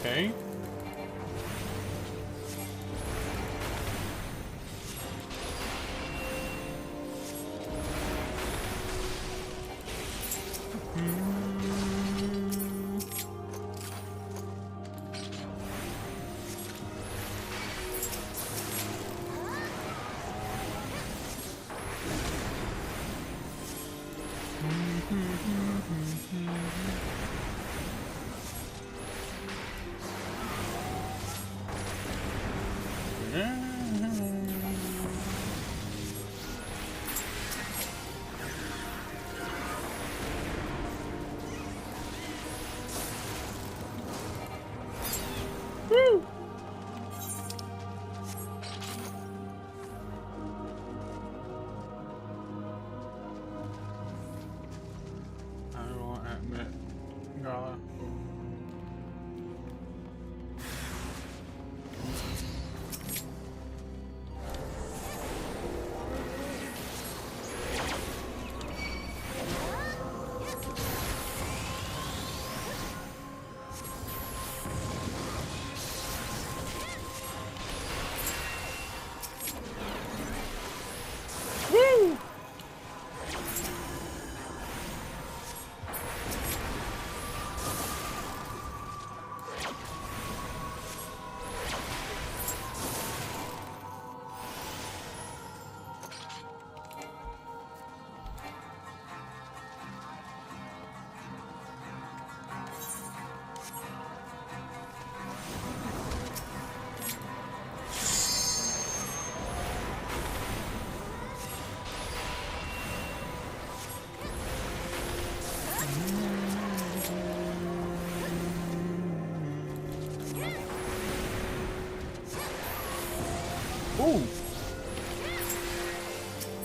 Okay. Woo! I will admit, God. Woo! Ooh!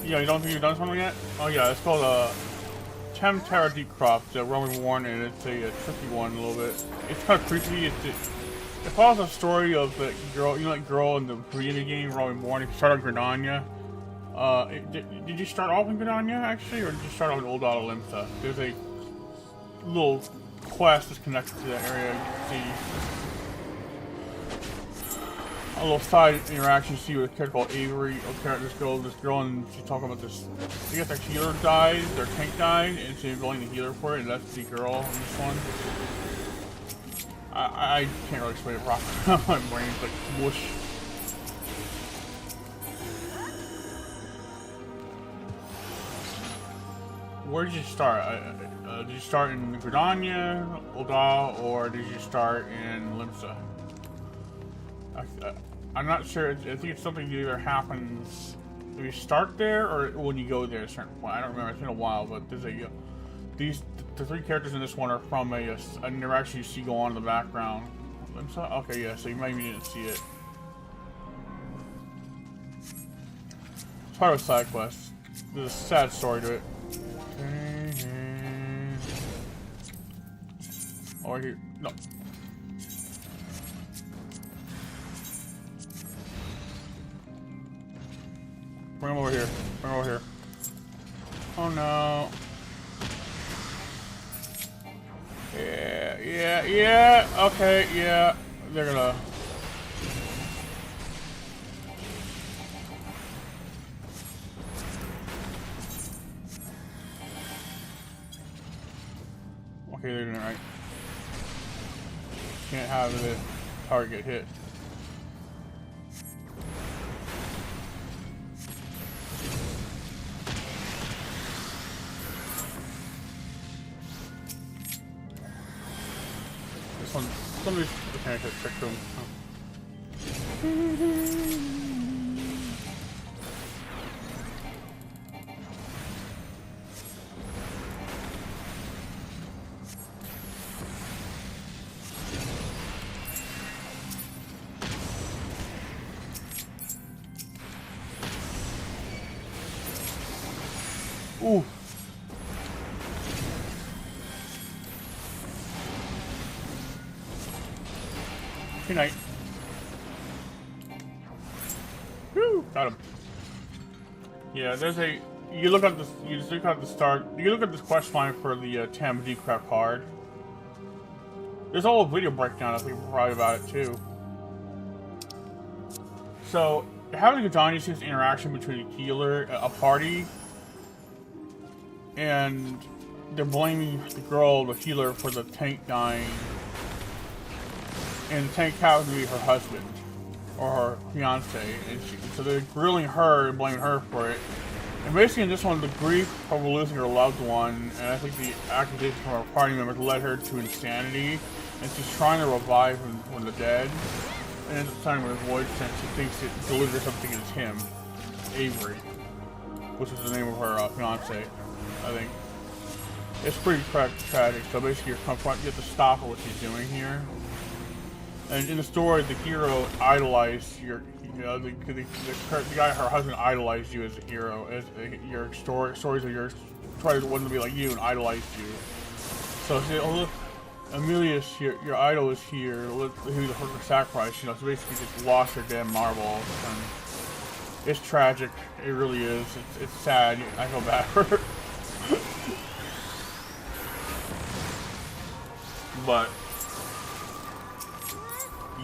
Yeah, you don't think you've done something yet? Oh yeah, it's called Terra Deep Crop, the Roman Warren, and it's a tricky one a little bit. It's kind of creepy. It follows a story of the girl, you know, that girl in the beginning of the game, Roman Warren. It started on Gridania. Did you start off in Gridania actually, or did you start off in Old Olympia? There's a little quest that's connected to that area. You can see a little side interaction. You see with a character called Avery. This girl, and she's talking about this. I guess their healer died, their tank died, and she's rolling the healer for it. And that's the girl in this one. I can't really explain it properly. My brain's like whoosh. where did you start? Did you start in Gridania, Ul'dah, or did you start in Limsa? I'm not sure. I think it's something that either happens if you start there or when you go there at a certain point. I don't remember. It's been a while, but there's the three characters in this one are from an interaction you see go on in the background. Limsa? Okay, yeah. So you maybe didn't see it. It's part of a side quest. There's a sad story to it. Over here. No. Bring him over here. Bring him over here. Oh no. Yeah. Okay, yeah. They're gonna. Okay, they're doing it right. Can't have the target get hit. This one, somebody's trying to trick to him. Ooh. Good night. Woo! Got him. Yeah, there's a. You look at this. You just look at the start. You look at this quest line for the TMD craft card. There's a whole video breakdown. I think probably about it too. So having a Johnny sees interaction between a healer, a party. And they're blaming the girl, the healer, for the tank dying. And the tank happens to be her husband. Or her fiance. And so they're grilling her and blaming her for it. And basically in this one, the grief over losing her loved one, and I think the accusation from her party members led her to insanity. And she's trying to revive him from the dead. And ends up signing with a void sense. She thinks it delivers something against him. Avery. Which is the name of her fiance. I think it's pretty tragic. So basically, you have to stop her what she's doing here. And in the story, the hero idolized the guy, her husband, idolized you as a hero. As your stories of yours try to want to be like you and idolized you. So she, oh look, Amelia's here. Your idol is here. Who's the her sacrifice? You know, so basically just lost her damn marbles. And it's tragic. It really is. It's sad. I feel bad for her. But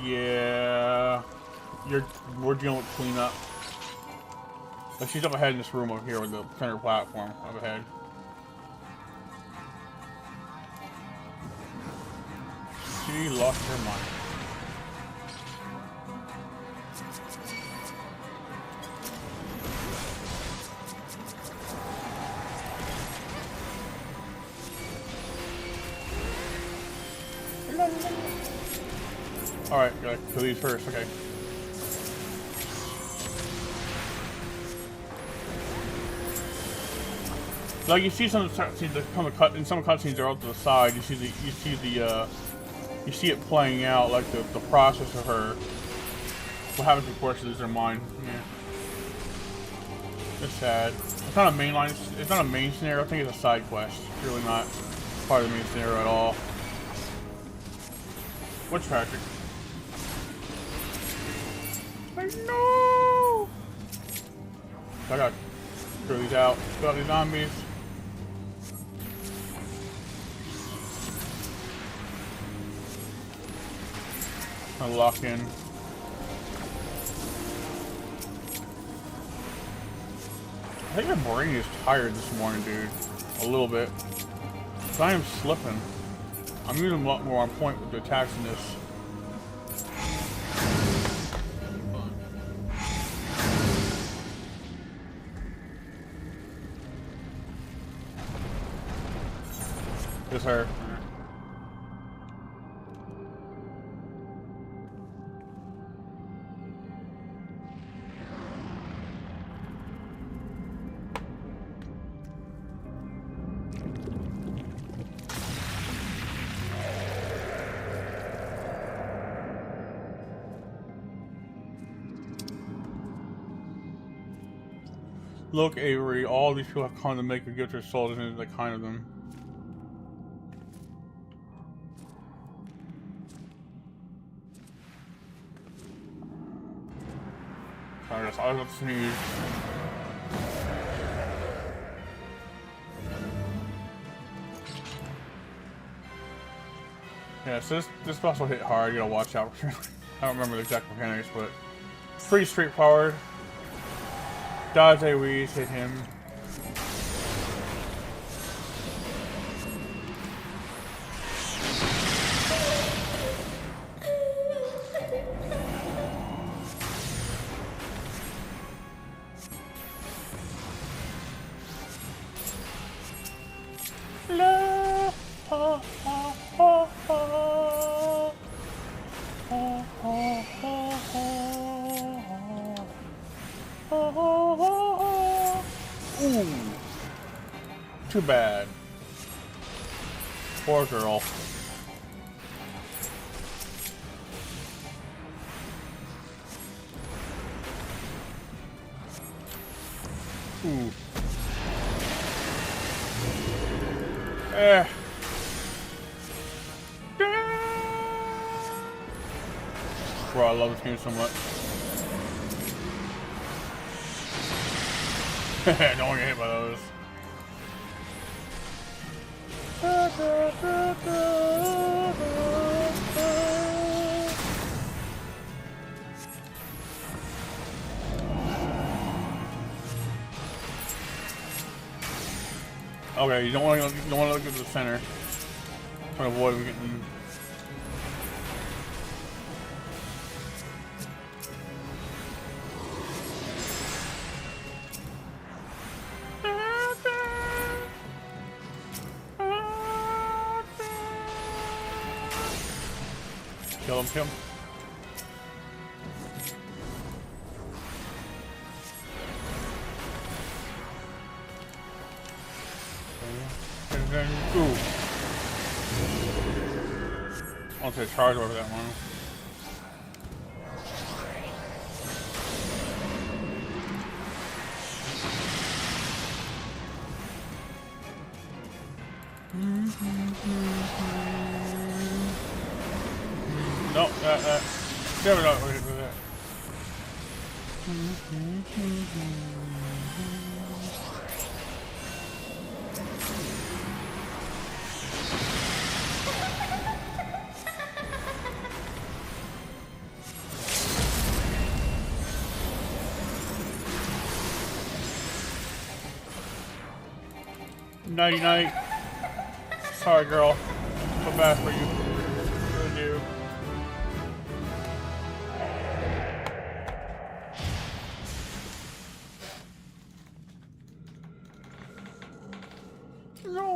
yeah, we're dealing with cleanup. But she's up ahead in this room over here with the center platform up ahead. She lost her mind. Alright, gotta kill these first, okay. Like you see some cutscenes that come in some cutscenes they're out to the side. You see it playing out like the process of her. What happens before she loses her mind? Yeah, it's sad. It's not a mainline. It's not a main scenario. I think it's a side quest. It's really not part of the main scenario at all. What's tragic? I know. I gotta throw these out. Got these zombies. I'll lock in. I think my brain is tired this morning, dude. A little bit. But I am slipping. I'm using a lot more on point with the attacks in this. Just her. Look, Avery, all these people have come to make a gift to their souls, and it's kind of them. Sorry, I was about to sneeze. Yeah, so this boss will hit hard, you gotta watch out. I don't remember the exact mechanics, but it's pretty straightforward. Dodge AoEs, hit him. La, ha, ha, ha, ha. Ha, ha, ha, ha. Ooh. Too bad. Poor girl. Ooh. Bro, I love this game so much. Don't want to get hit by those. Okay, you don't want to look at the center. Trying to avoid him getting. Kill him, kill him. And then, ooh. I'll take a charge over that one. No, never not going to do that. Nighty night. Sorry, girl. So bad for you. Really do. No,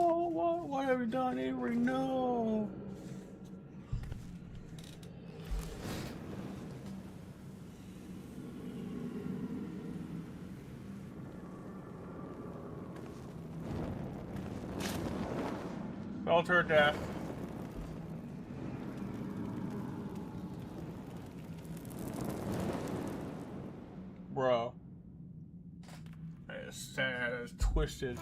what have you done, Avery? No. Fell to her death. Bro. That is sad. That is twisted.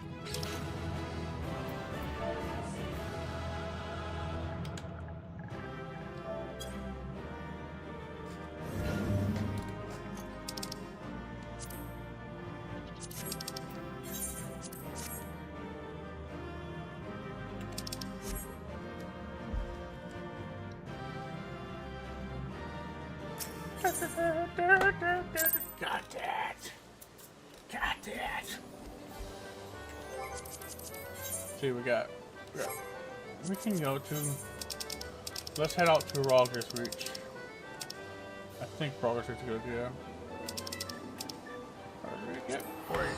Got that. Got that. See, we got. We can go to. Let's head out to Rogers Reach. I think Rogers Reach is a good idea. Alright, get great.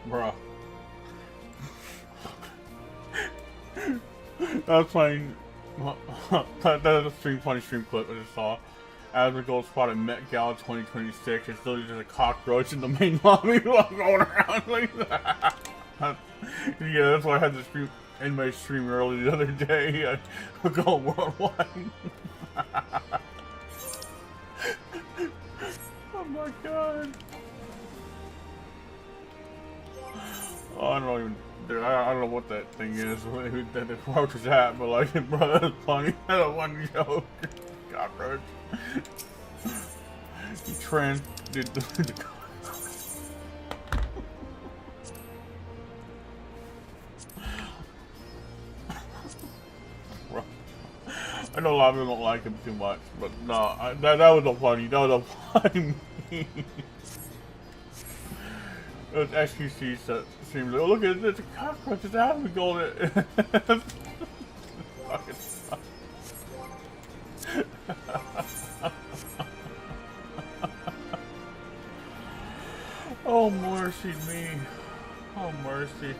Bruh. I was playing. That is a funny stream clip I just saw. As a gold spot at Met Gala 2026, it's literally just a cockroach in the main lobby going around like that. Yeah, that's why I had to stream in my stream early the other day. I go worldwide. Oh my god. Oh, I don't even. I don't know what that thing is. That the cockroach is at, but like, bro, that's funny. That's one joke. Cockroach. He did the bro. I know a lot of people don't like him too much, but no, that was a funny. That was a funny meme. It was XQC that seemed like, oh, look at it, it's a cockroach, it's out of the golden. Fucking stuff. Oh, mercy me. Oh, mercy.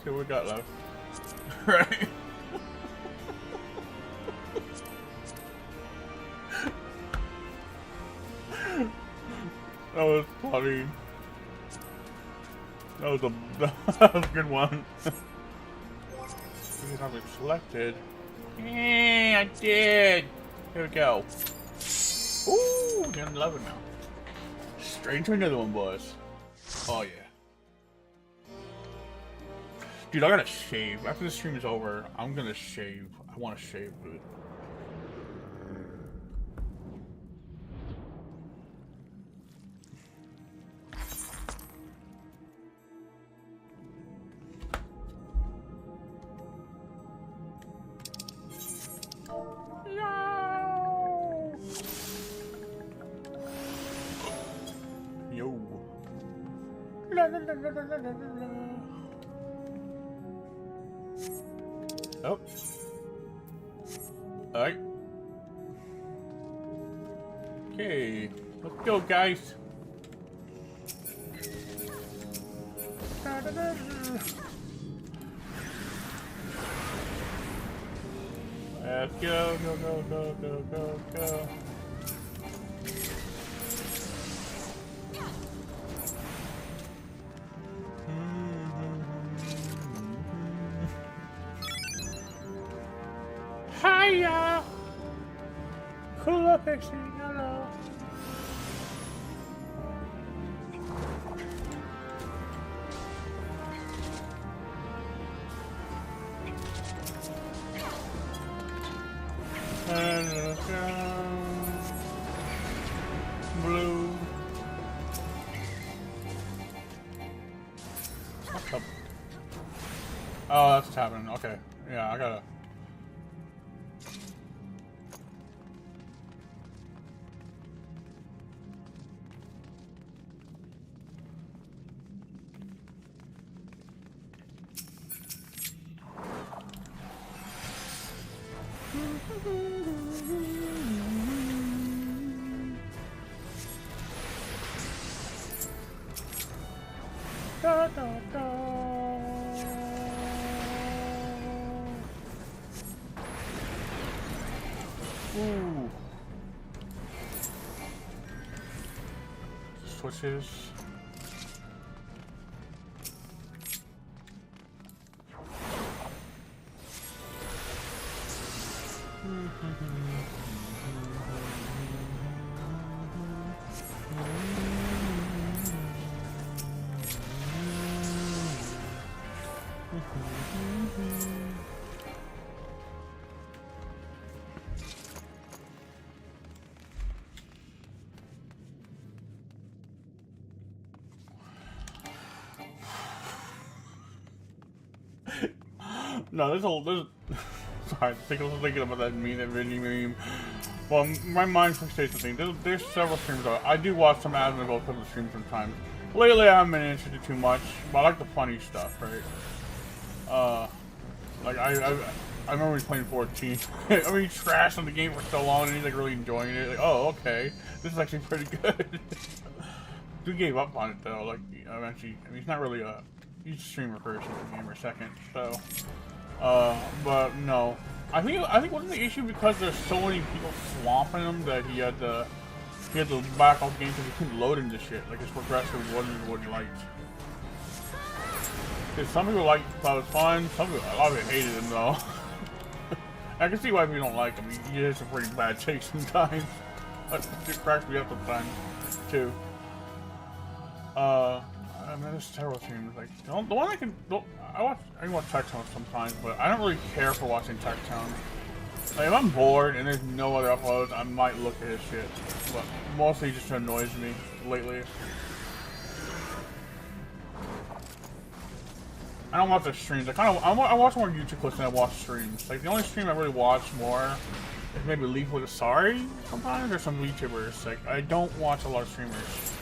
See what we got left. Right? That was funny. That was a good one. Because I've been selected. Yeah, I did. Here we go. Ooh, we're getting 11 now. Straight into another one, boys. Oh, yeah. Dude, I gotta shave. After the stream is over, I'm gonna shave. I want to shave, dude. Yo. La, la, la, la, la, la, la, la. Oh. Alright. Okay. Let's go, guys. Da, da, da, da. Let's go, go, go, go, go, go, go. Hiya! Cool Pixie, hello. Blue. What's up? Oh, that's happening. Okay. Yeah, I gotta. Da, da, da. Ooh. Switches. No, there's sorry, I was thinking about that meme. Well, my mind fixates something. There's several streamers. I do watch some ads and go to the stream sometimes. Lately, I haven't been interested too much, but I like the funny stuff, right? Like I remember when he was playing 14. I mean, he trashed on the game for so long, and he's like really enjoying it. Like, oh, okay, this is actually pretty good. He gave up on it though. Like, eventually, I mean, he's not really he's a streamer first, he's a gamer second. So, but no, I think wasn't the issue because there's so many people swamping him that he had to back off games because he couldn't load into shit. Like his progressive wasn't what he liked. Because some people thought it was fun, a lot of people hated him though. I can see why people don't like him. He has some pretty bad takes sometimes. It cracks me up sometimes too. I mean, there's several streams. Like the one I can watch Tech Town sometimes, but I don't really care for watching Tech Town. Like, if I'm bored and there's no other uploads, I might look at his shit. But mostly it just annoys me lately. I don't watch the streams. I watch more YouTube clips than I watch streams. Like the only stream I really watch more is maybe Leaf with a Sorry sometimes, or some YouTubers. Like I don't watch a lot of streamers.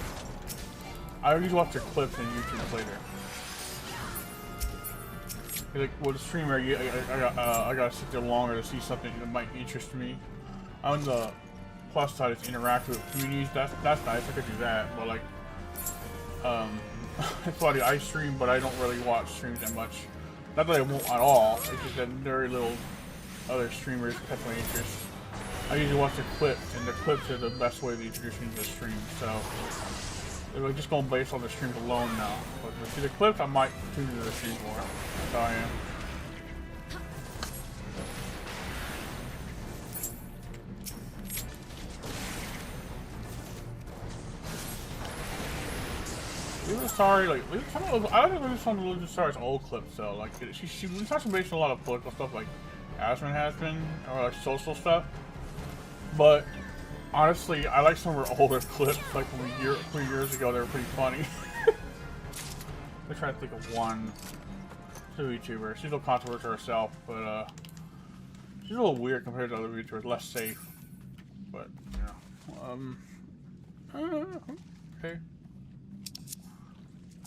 I always watch their clips on YouTube later. Like with a streamer, I gotta sit there longer to see something that might interest me. On the plus side, it's interactive with communities. That's nice. I could do that, but like, it's funny. I stream, but I don't really watch streams that much. Not that I won't at all. It's just that very little other streamers catch my interest. I usually watch the clips, and the clips are the best way to introduce me to the stream. So. If I'm just going based on the streams alone now. But to see the clips, I might tune into the stream more. That's how I am. Sorry, like, I like to listen to some of Sorry's old clips though. Like, she touched based on a lot of political stuff, like Asman has been, or like social stuff. But honestly, I like some of her older clips, like from a few years ago. They were pretty funny. I'm trying to think of one. She's a YouTuber. She's a little controversial herself, but she's a little weird compared to other YouTubers. Less safe, but yeah. Okay,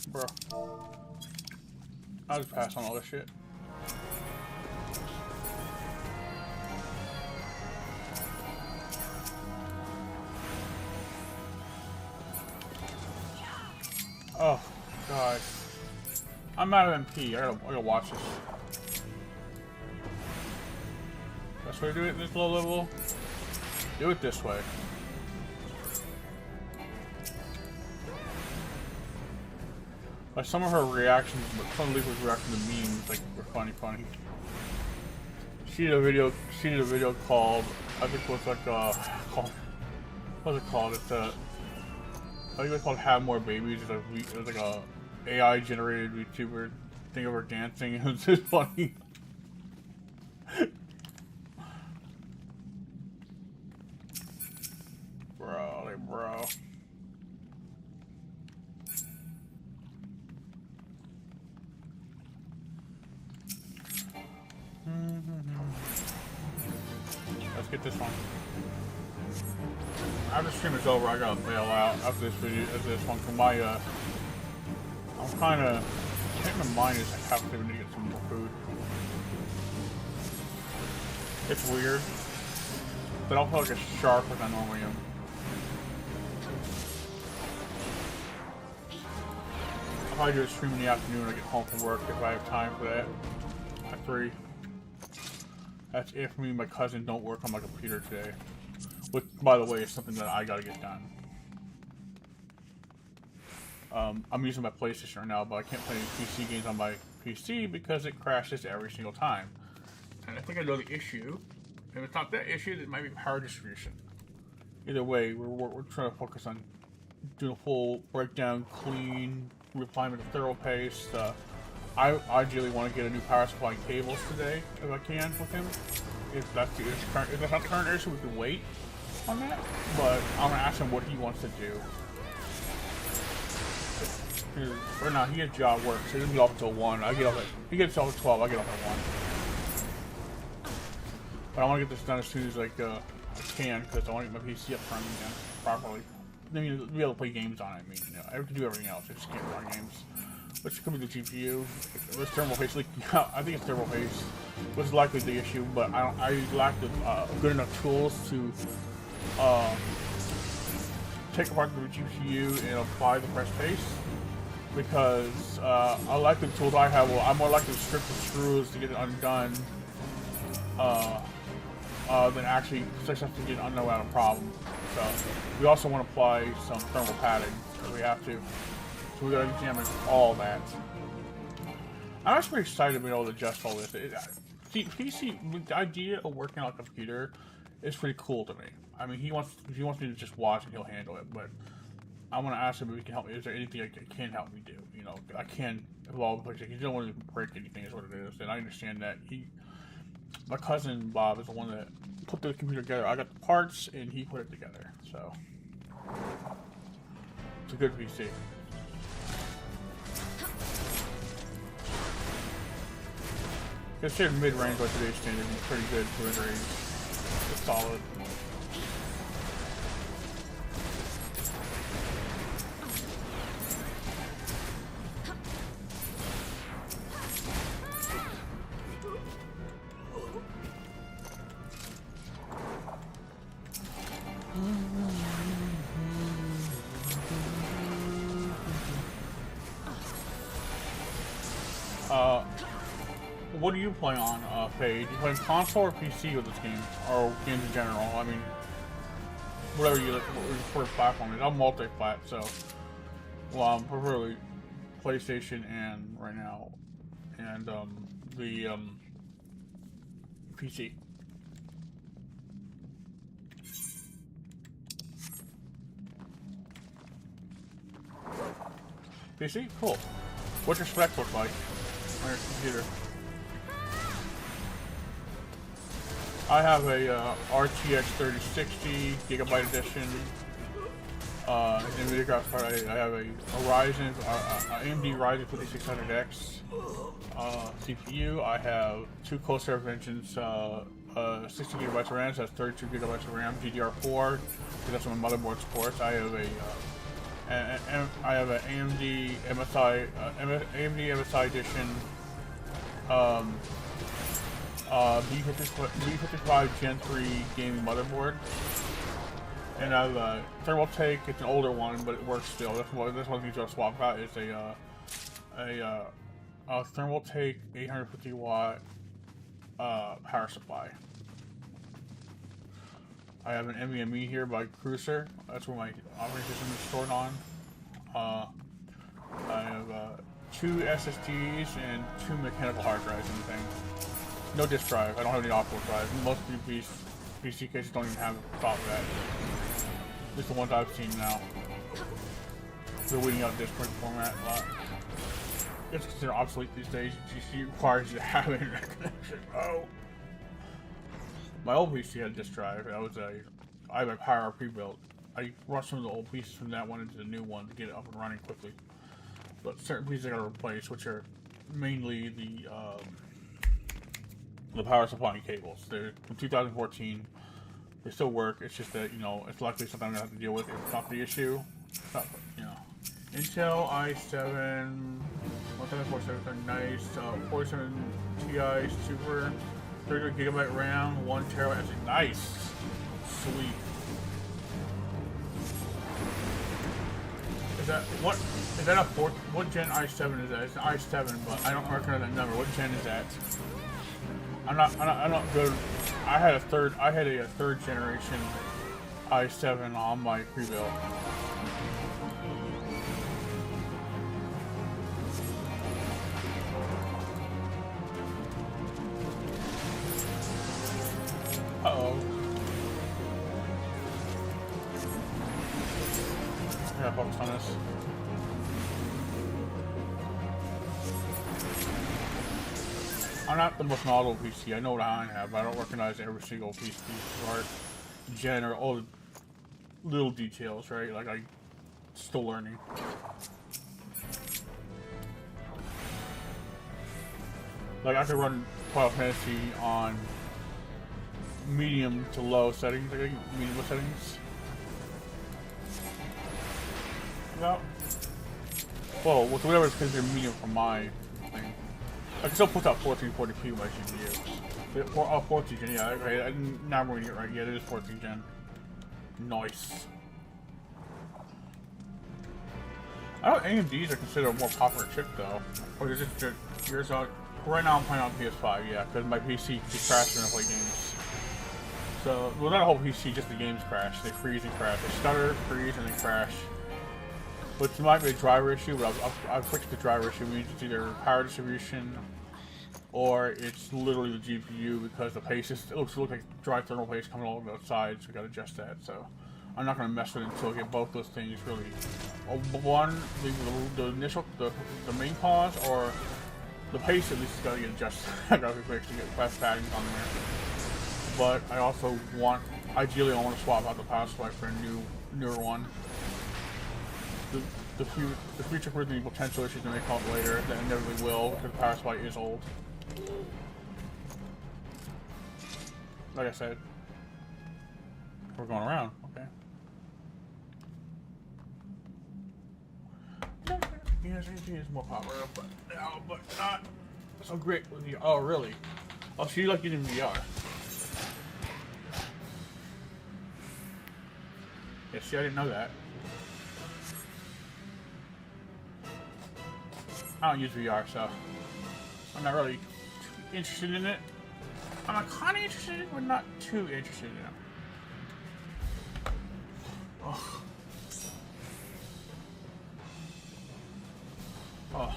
bro. I'll just pass on all this shit. Oh, God. I'm out of MP. I gotta watch this. Best way to do it this low level? Do it this way. Like some of her reactions, but some of Lisa's reactions to memes, like, were funny. She did a video called, I think it was like, what's it called? It's I think it's called Have More Babies. It was like a AI generated YouTuber thing of her dancing. It was just funny. Bro. Let's get this one. After the stream is over, I gotta bail out after this video, this one. Cause my, I'm kinda, I think my mind is half to get some more food. It's weird, but I'll feel like a shark as I normally am. I'll probably do a stream in the afternoon when I get home from work if I have time for that. At 3. That's if me and my cousin don't work on my computer today. Which, by the way, is something that I gotta get done. I'm using my PlayStation right now, but I can't play any PC games on my PC because it crashes every single time. And I think I know the issue. If it's not that issue, it might be power distribution. Either way, we're trying to focus on doing a full breakdown, clean, refinement of thorough paste. I ideally want to get a new power supply and cables today, if I can, with him. If that's not the current issue, we can wait on that. But I'm gonna ask him what he wants to do. Right now, he has job work, so he doesn't get off until 1. He gets off at 12. I get off at 1. But I want to get this done as soon as like I can, because I want to get my PC up running again properly. I mean, be able to play games on it. I mean, you know, I have to do everything else. I just can't run games. Which could be the GPU. This thermal paste leak. I think it's thermal paste, which is likely the issue. But I lack the good enough tools to take apart the GPU and apply the press paste. Because I like the tools I have. Well, I'm more likely to strip the screws to get it undone than actually successfully get unknown out a problem. So we also want to apply some thermal padding. So we have to. So we got to examine all that. I'm actually pretty excited to be able to adjust all this. PC, the idea of working on a computer is pretty cool to me. I mean, he wants me to just watch and he'll handle it, but I want to ask him if he can help me. Is there anything I can help me do? You know, I can evolve, but you don't want to break anything, is what it is. And I understand that. My cousin Bob is the one that put the computer together. I got the parts, and he put it together. So it's a good PC. Considered mid-range by today's standards, it's pretty good for mid-range. It's solid. What do you play on, Fade? Do you play console or PC with this game? Or games in general? I mean, whatever you like, what your first platform is. I'm multi-plat, so, well, I'm preferably PlayStation and, right now, and, the, PC. PC? Cool. What's your spec look like on your computer? I have a RTX 3060 gigabyte edition NVIDIA graphics card. I have a Ryzen, AMD Ryzen 5600X CPU. I have two Corsair engines, 60 gigabytes of RAM, so that's 32 gigabytes of RAM, GDR4, because that's what my motherboard supports. I have an AMD MSI edition. B55 Gen 3 gaming motherboard, and I have a Thermaltake. It's an older one, but it works still. That's one of the things I'll swap out is a Thermaltake 850 watt power supply. I have an NVMe here by Cruiser. That's where my operating system is stored on. I have two SSDs and two mechanical hard drives and things. No disk drive. I don't have any optical drive. Most PC cases don't even have thought of that. At least the ones I've seen now. They're weeding out disk format a lot. It's considered obsolete these days. PC requires you to have internet connection. Oh. My old PC had a disk drive. I have a power pre-built. I rushed some of the old pieces from that one into the new one to get it up and running quickly. But certain pieces I gotta replace, which are mainly the power supply and cables. They're from 2014. They still work. It's just that, you know, it's likely something I'm gonna have to deal with. It's not the issue. It's not, you know. Intel i7 17477 are nice. 47 Ti Super, 30 gigabyte RAM, 1 terabyte. That's nice. Sweet. Is that what? Is that a fourth? What gen i7 is that? It's an i7, but I don't recognize that number. What gen is that? I'm not good. I had a third generation i7 on my pre-build. Uh-oh. I gotta focus on this. I'm not the most knowledgeable PC. I know what I have, but I don't recognize every single piece of art, gen, or all the little details, right? Like, I'm still learning. Like, I could run Final Fantasy on medium to low settings. I think medium settings. No. Well, with whatever is considered medium for my thing. I can still put out 1440p with my GPU. 14 gen, yeah, okay, now I'm reading it right. Yeah, it is 14 gen. Nice. I know AMDs are considered a more popular chip though. Or is it just yours out? Right now I'm playing on PS5, yeah, because my PC keeps crashing when I play games. So, well, not a whole PC, just the games crash. They freeze and crash. They stutter, freeze, and then crash. Which might be a driver issue, but I've fixed the driver issue. It means it's either power distribution or it's literally the GPU because the paste is, it looks like dry thermal paste coming all over the sides, so we gotta adjust that. So I'm not gonna mess with it until I get both those things really. One, the initial, the main cause, or the paste at least has gotta get adjusted. I gotta fix to get fast padding on there. But I also want, ideally, I want to swap out the power supply for a newer one. The future for the potential issues that may come up later, that inevitably will, because the power supply is old. Like I said, we're going around, okay. Yes, it is more popular, but no, but not so great with VR. Oh, really? Oh, so you like using VR? Yeah, see, I didn't know that. I don't use VR, so I'm not really too interested in it. I'm kind of interested in it, but not too interested in it. Oh. Oh.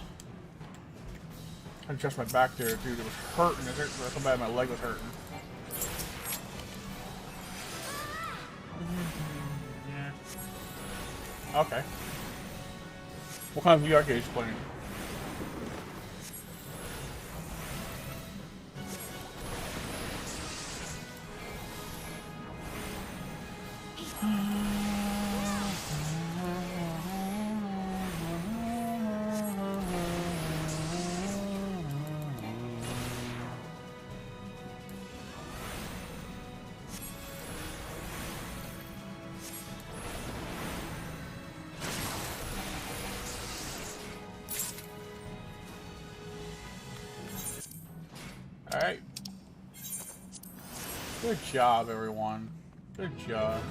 I adjust my back there, dude. It was hurting. It hurt so bad my leg was hurting. Yeah. Okay. What kind of VR game are you playing? Alright. Good job, everyone. Good job.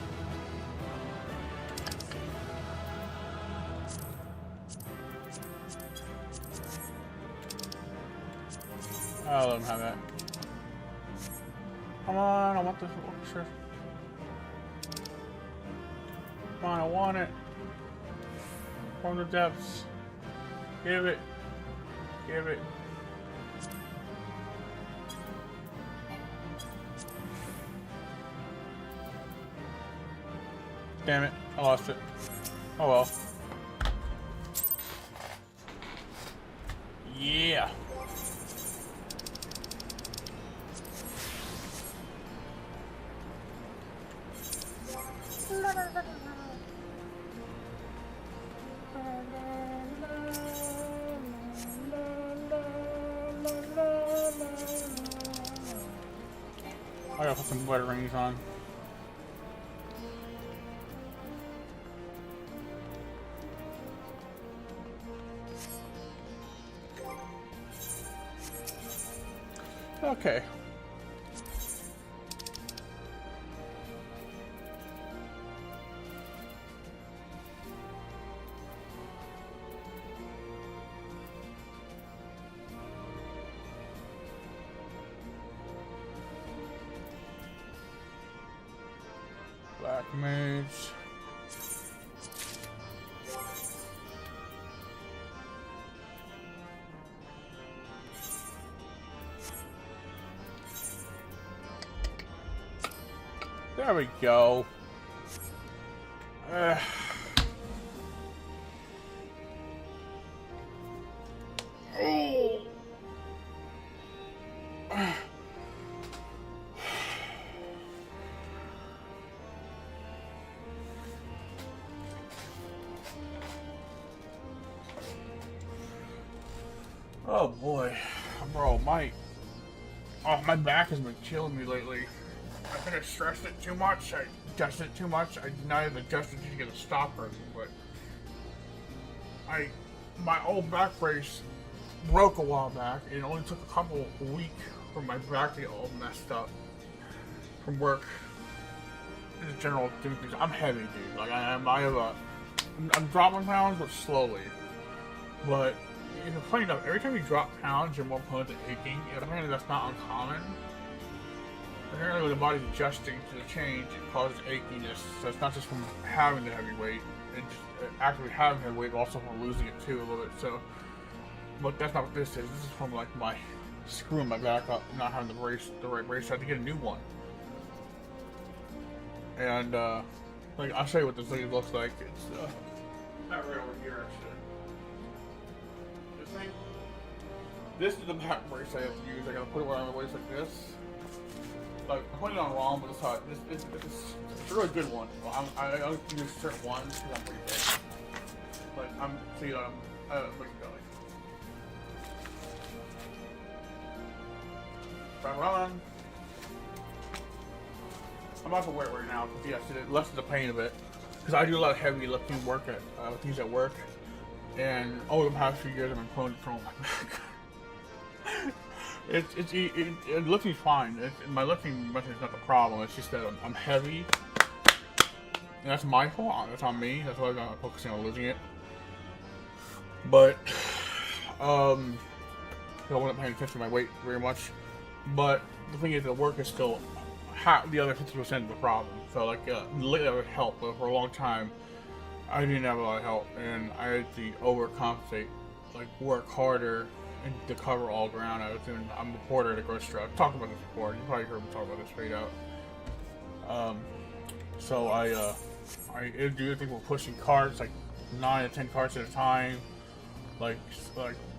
I'll let him have that. Come on, I want this orchestra. Come on, I want it. From the depths. Give it. Give it. Damn it, I lost it. Oh well. Yeah. I gotta put some weather rings on. Okay. Black Mage. There we go. Oh boy, bro, my back has been killing me lately. think I stressed it too much. I adjusted it too much. I did not even adjust it to get a stopper, but my old back brace broke a while back. It only took a couple weeks for my back to get all messed up from work. In general, doing things. I'm heavy, dude. Like I'm dropping pounds, but slowly. But it's funny enough, every time you drop pounds, you're more prone to aching. And apparently, that's not uncommon. Apparently, when the body's adjusting to the change, it causes achiness. So it's not just from having the heavy weight, and just actually having the weight, but also from losing it too a little bit. So, but that's not what this is. This is from like my screwing my back up, not having the right brace. So I had to get a new one. And like I'll show you what this thing looks like. It's not right over here actually. This thing. This is the back brace I have to use. I gotta put it around my waist like this. Like I'm putting it on wrong, but it's hard. It's a really good one. Well, I only use certain ones because I'm pretty big. Like I'm see like belly. Wrap it on. I'm about to wear it right now because yes, it lessens the pain a bit. Because I do a lot of heavy lifting work at things at work, and over the past few years I've been prone to throw my back. Lifting's fine. My lifting method is not the problem. It's just that I'm heavy, and that's my fault. That's on me. That's why I'm not focusing on losing it. But I wasn't paying attention to my weight very much. But the thing is, the work is still the other 50% of the problem. So like lately that would help, but for a long time I didn't have a lot of help, and I had to overcompensate, like work harder and to cover all ground. I'm a reporter at a grocery store. I've talked about this before. You probably heard me talk about this straight out. So I do think we're pushing carts, like 9 to 10 carts at a time, like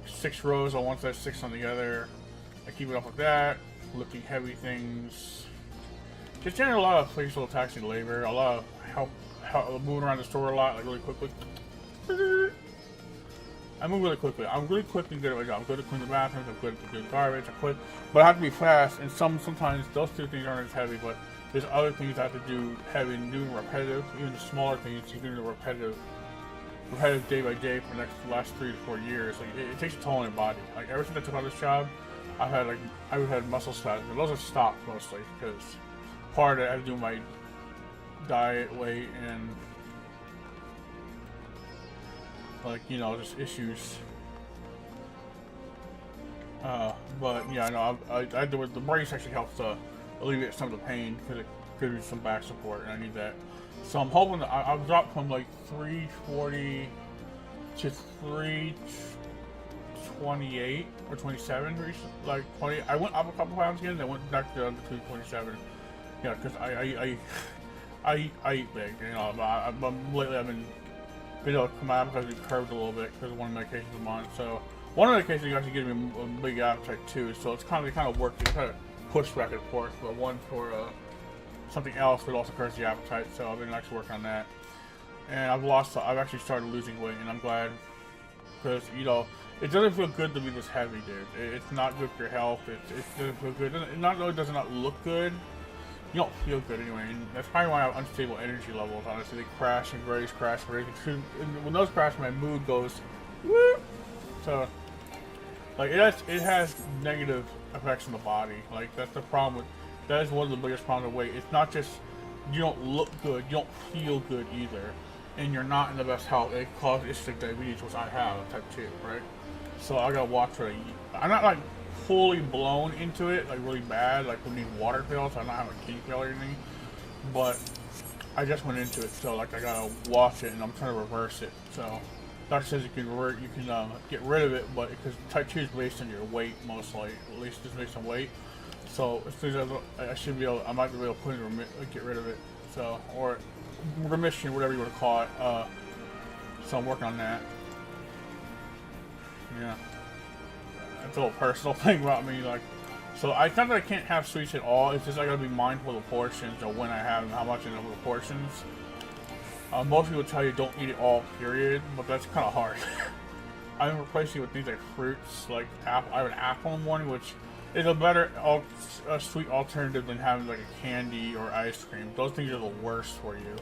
6 rows on one side, 6 on the other. I keep it up with that, lifting heavy things. Just generally a lot of physical taxing labor, a lot of help moving around the store a lot, like really quickly. I move really quickly. I'm really quick and good at my job. I'm good at cleaning the bathrooms, I'm good at doing garbage, I'm quick. But I have to be fast, and sometimes those two things aren't as heavy, but there's other things I have to do heavy and doing repetitive, even the smaller things, you're doing the repetitive day by day for the last 3 to 4 years. Like it takes a toll on your body. Like ever since I took on this job, I've had muscle spasms, but those have stopped mostly because part of it I had to do my diet, weight, and like just issues. But yeah, no, I do it. The brace actually helps alleviate some of the pain because it gives me some back support, and I need that. So I'm hoping that I've dropped from like 340 to 328 or 27 recently. Like 20, I went up a couple pounds again. Then I went back down to 227. Yeah, because I eat big. Lately I've been able to come out because it curved a little bit because of one of the medications I'm on. So one of the medications actually gives me a big appetite too. So it's kind of works. It kind of push back and forth. But one for something else that also curbs the appetite. So I've been actually working on that. And I've actually started losing weight, and I'm glad because it doesn't feel good to be this heavy, dude. It's not good for your health. It doesn't feel good. It not only does it not look good, you don't feel good anyway, and that's probably why I have unstable energy levels. Honestly, they crash and raise. And when those crash, my mood goes whoop. So, like it has negative effects on the body. Like that's the problem with. That is one of the biggest problems with weight. It's not just you don't look good, you don't feel good either, and you're not in the best health. It causes diabetes, which I have, type 2, right? So I gotta watch what I eat. I'm not like fully blown into it, like really bad, like we need water pills. So I'm not having a kidney failure or anything, but I just went into it, so like I gotta watch it, and I'm trying to reverse it. So doctor says you can get rid of it, but because type 2 is based on your weight mostly, at least it's based on weight. So as soon as I might be able to put it in get rid of it. So, or remission, whatever you want to call it. So I'm working on that. Yeah, that's a little personal thing about me. Like, so it's not that I can't have sweets at all. It's just I gotta be mindful of the portions, or when I have them, how much and the portions. Most people tell you don't eat it all, period, but that's kind of hard. I'm replacing it with things like fruits, like apple. I have an apple in the morning, which It's a better a sweet alternative than having like a candy or ice cream. Those things are the worst for you.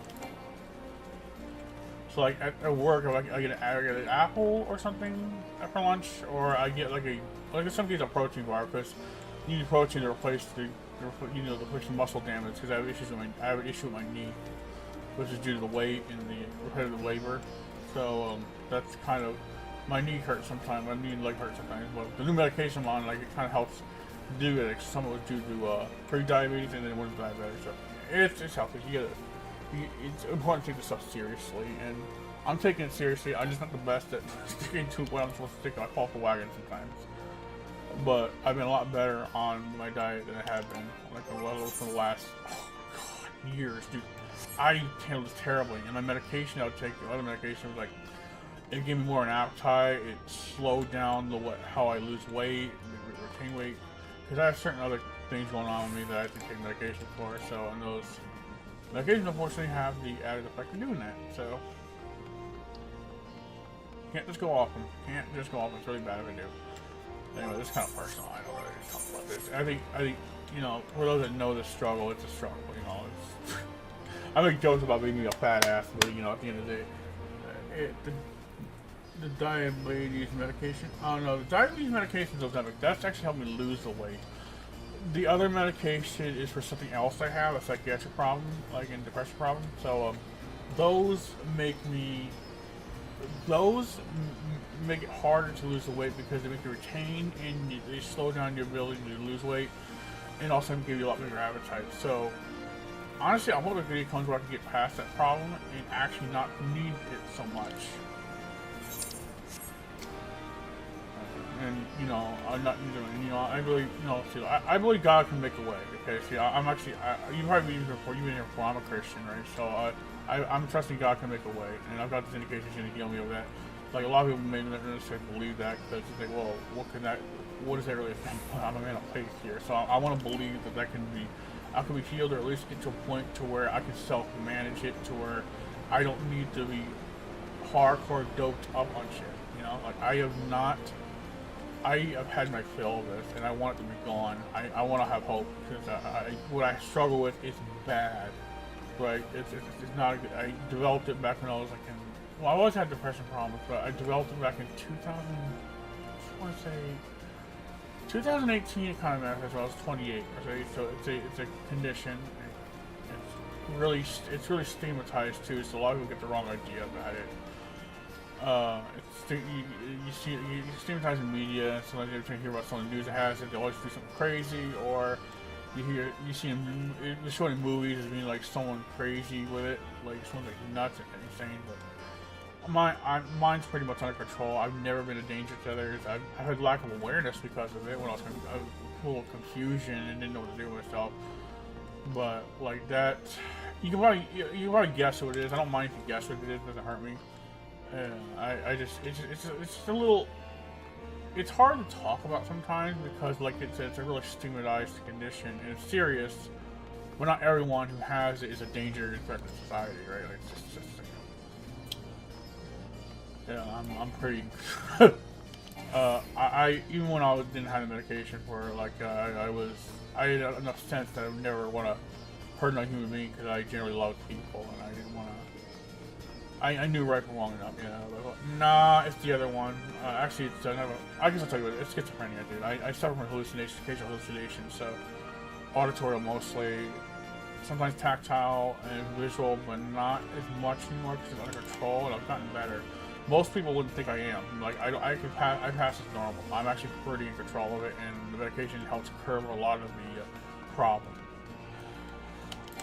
So like at work, I get an apple or something for lunch, or I get like in some cases a protein bar, because you need protein to replace the muscle damage, because I have an issue with my knee, which is due to the weight and the repetitive labor. So that's kind of, my knee hurts sometimes, my knee and leg hurts sometimes. But the new medication I'm on, like, it kind of helps do it. Like, some of it's due to pre-diabetes, and then one is diabetic. So it's healthy. It's important to take this stuff seriously, and I'm taking it seriously. I'm just not the best at sticking to what I'm supposed to stick. I fall off the wagon sometimes, but I've been a lot better on my diet than I have been like for the last years, dude. I handled this terribly, and my medication I would take, the other medication was like, it gave me more an appetite. It slowed down how I lose weight, retain weight, because I have certain other things going on with me that I have to take medication for. So, and those medications unfortunately have the added effect of doing that. So, can't just go off them. Can't just go off them. It's really bad if I do. Anyway, this is kind of personal. I don't really talk about this. I think, you know, for those that know the struggle, it's a struggle. You know, it's. I make jokes about being a fat ass, but you know, at the end of the day, the diabetes medication. I don't know. The diabetes medication is Ozempic. That's actually helped me lose the weight. The other medication is for something else I have, a psychiatric problem, like a depression problem. So those make it harder to lose the weight, because they make you retain and they slow down your ability to lose weight, and also give you a lot bigger appetite. So honestly, I hope the video comes where I can get past that problem and actually not need it so much. And you know, I'm not using. You know, I really, you know, see, I believe God can make a way. Okay, see, I'm actually, you've probably been here before. You've been here before. I'm a Christian, right? So I'm trusting God can make a way, and I've got this indication He's going to heal me of that. Like, a lot of people may not necessarily believe that, because they think, well, what does that really affect? I'm a man of faith here, so I want to believe that I can be healed, or at least get to a point to where I can self-manage it, to where I don't need to be hardcore doped up on shit. You know, like, I have had my fill of this, and I want it to be gone. I want to have hope, because what I struggle with is bad, right? It's not good. I developed it back when I was like I always had depression problems, but I developed it back in 2018. It kind of manifested when I was 28. Okay? So it's a condition. It's really stigmatized too. So a lot of people get the wrong idea about it. You see stigmatized in media. Sometimes every time you hear about someone in the news that has it, they always do something crazy, or you see them showing in movies as being like someone crazy with it, like someone's like nuts and insane. But mine's pretty much under control. I've never been a danger to others. I've had lack of awareness because of it. When I was full of confusion and didn't know what to do with myself. But like that, you can probably guess what it is. I don't mind if you guess what it is. It doesn't hurt me. It's a little. It's hard to talk about sometimes, because like it's a really stigmatized condition, and it's serious. But not everyone who has it is a danger and threat to society, right? Like, it's just yeah, I'm pretty. I even when I didn't have the medication for it, like I had enough sense that I would never want to hurt another human being, because I generally loved people, and I didn't want to. I knew right from wrong enough, you know. Like, nah, it's the other one. Actually, it's another. I guess I'll tell you what. It's schizophrenia, dude. I suffer from hallucinations, occasional hallucinations. So, auditory mostly, sometimes tactile and visual, but not as much anymore because it's under control, and I've gotten better. Most people wouldn't think I am. Like I pass as normal. I'm actually pretty in control of it, and the medication helps curb a lot of the problem.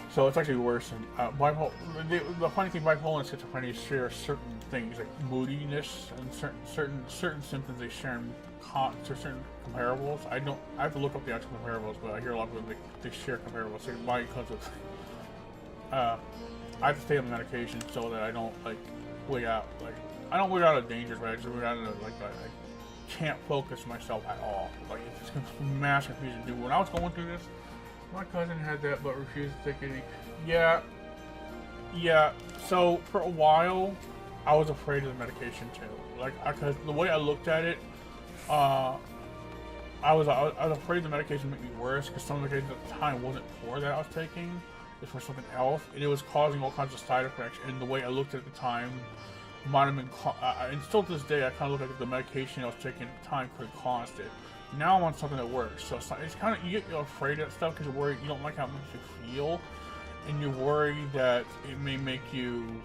So it's actually worse than bipolar. The funny thing, bipolar and schizophrenia share certain things, like moodiness and certain symptoms they share to certain comparables. I have to look up the actual comparables, but I hear a lot of people they share comparables. So my concept, I have to stay on the medication so that I don't like wig out. Like I don't wig out of dangers, but I just wig out of like I can't focus myself at all. Like it's mass confusion. Dude, when I was going through this. My cousin had that, but refused to take any. Yeah. So for a while, I was afraid of the medication too. Like, because the way I looked at it, I was afraid the medication would make me worse because some of the medication at the time wasn't for that I was taking. It was for something else, and it was causing all kinds of side effects. And the way I looked at the time might have been, and still to this day, I kind of look at the medication I was taking at the time could have caused it. Now I'm on something that works, so it's kind of, you get afraid of that stuff because you're worried, you don't like how much you feel, and you're worried that it may make you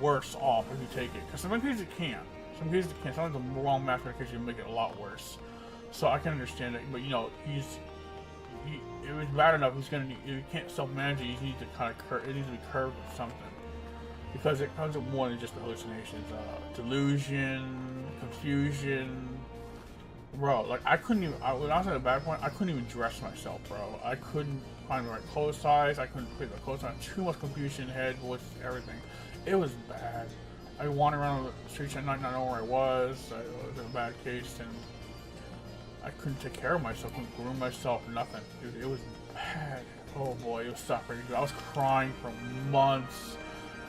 worse off if you take it. Because some cases it can. Some cases it can. Sometimes the wrong match medication can make it a lot worse. So I can understand it, but you know, it was bad enough. He's gonna, you can't self-manage it. You need to kind of it needs to be curbed with something, because it comes with more than just the hallucinations, delusion, confusion, bro. Like I couldn't even. When I was at a bad point, I couldn't even dress myself, bro. I couldn't find the right clothes size. I couldn't fit the clothes on. Too much confusion, head, voice, everything. It was bad. I wandered around the streets at night, not knowing where I was. I was in a bad case, and I couldn't take care of myself, couldn't groom myself, nothing. Dude, it was bad. Oh boy, it was suffering. Dude, I was crying for months.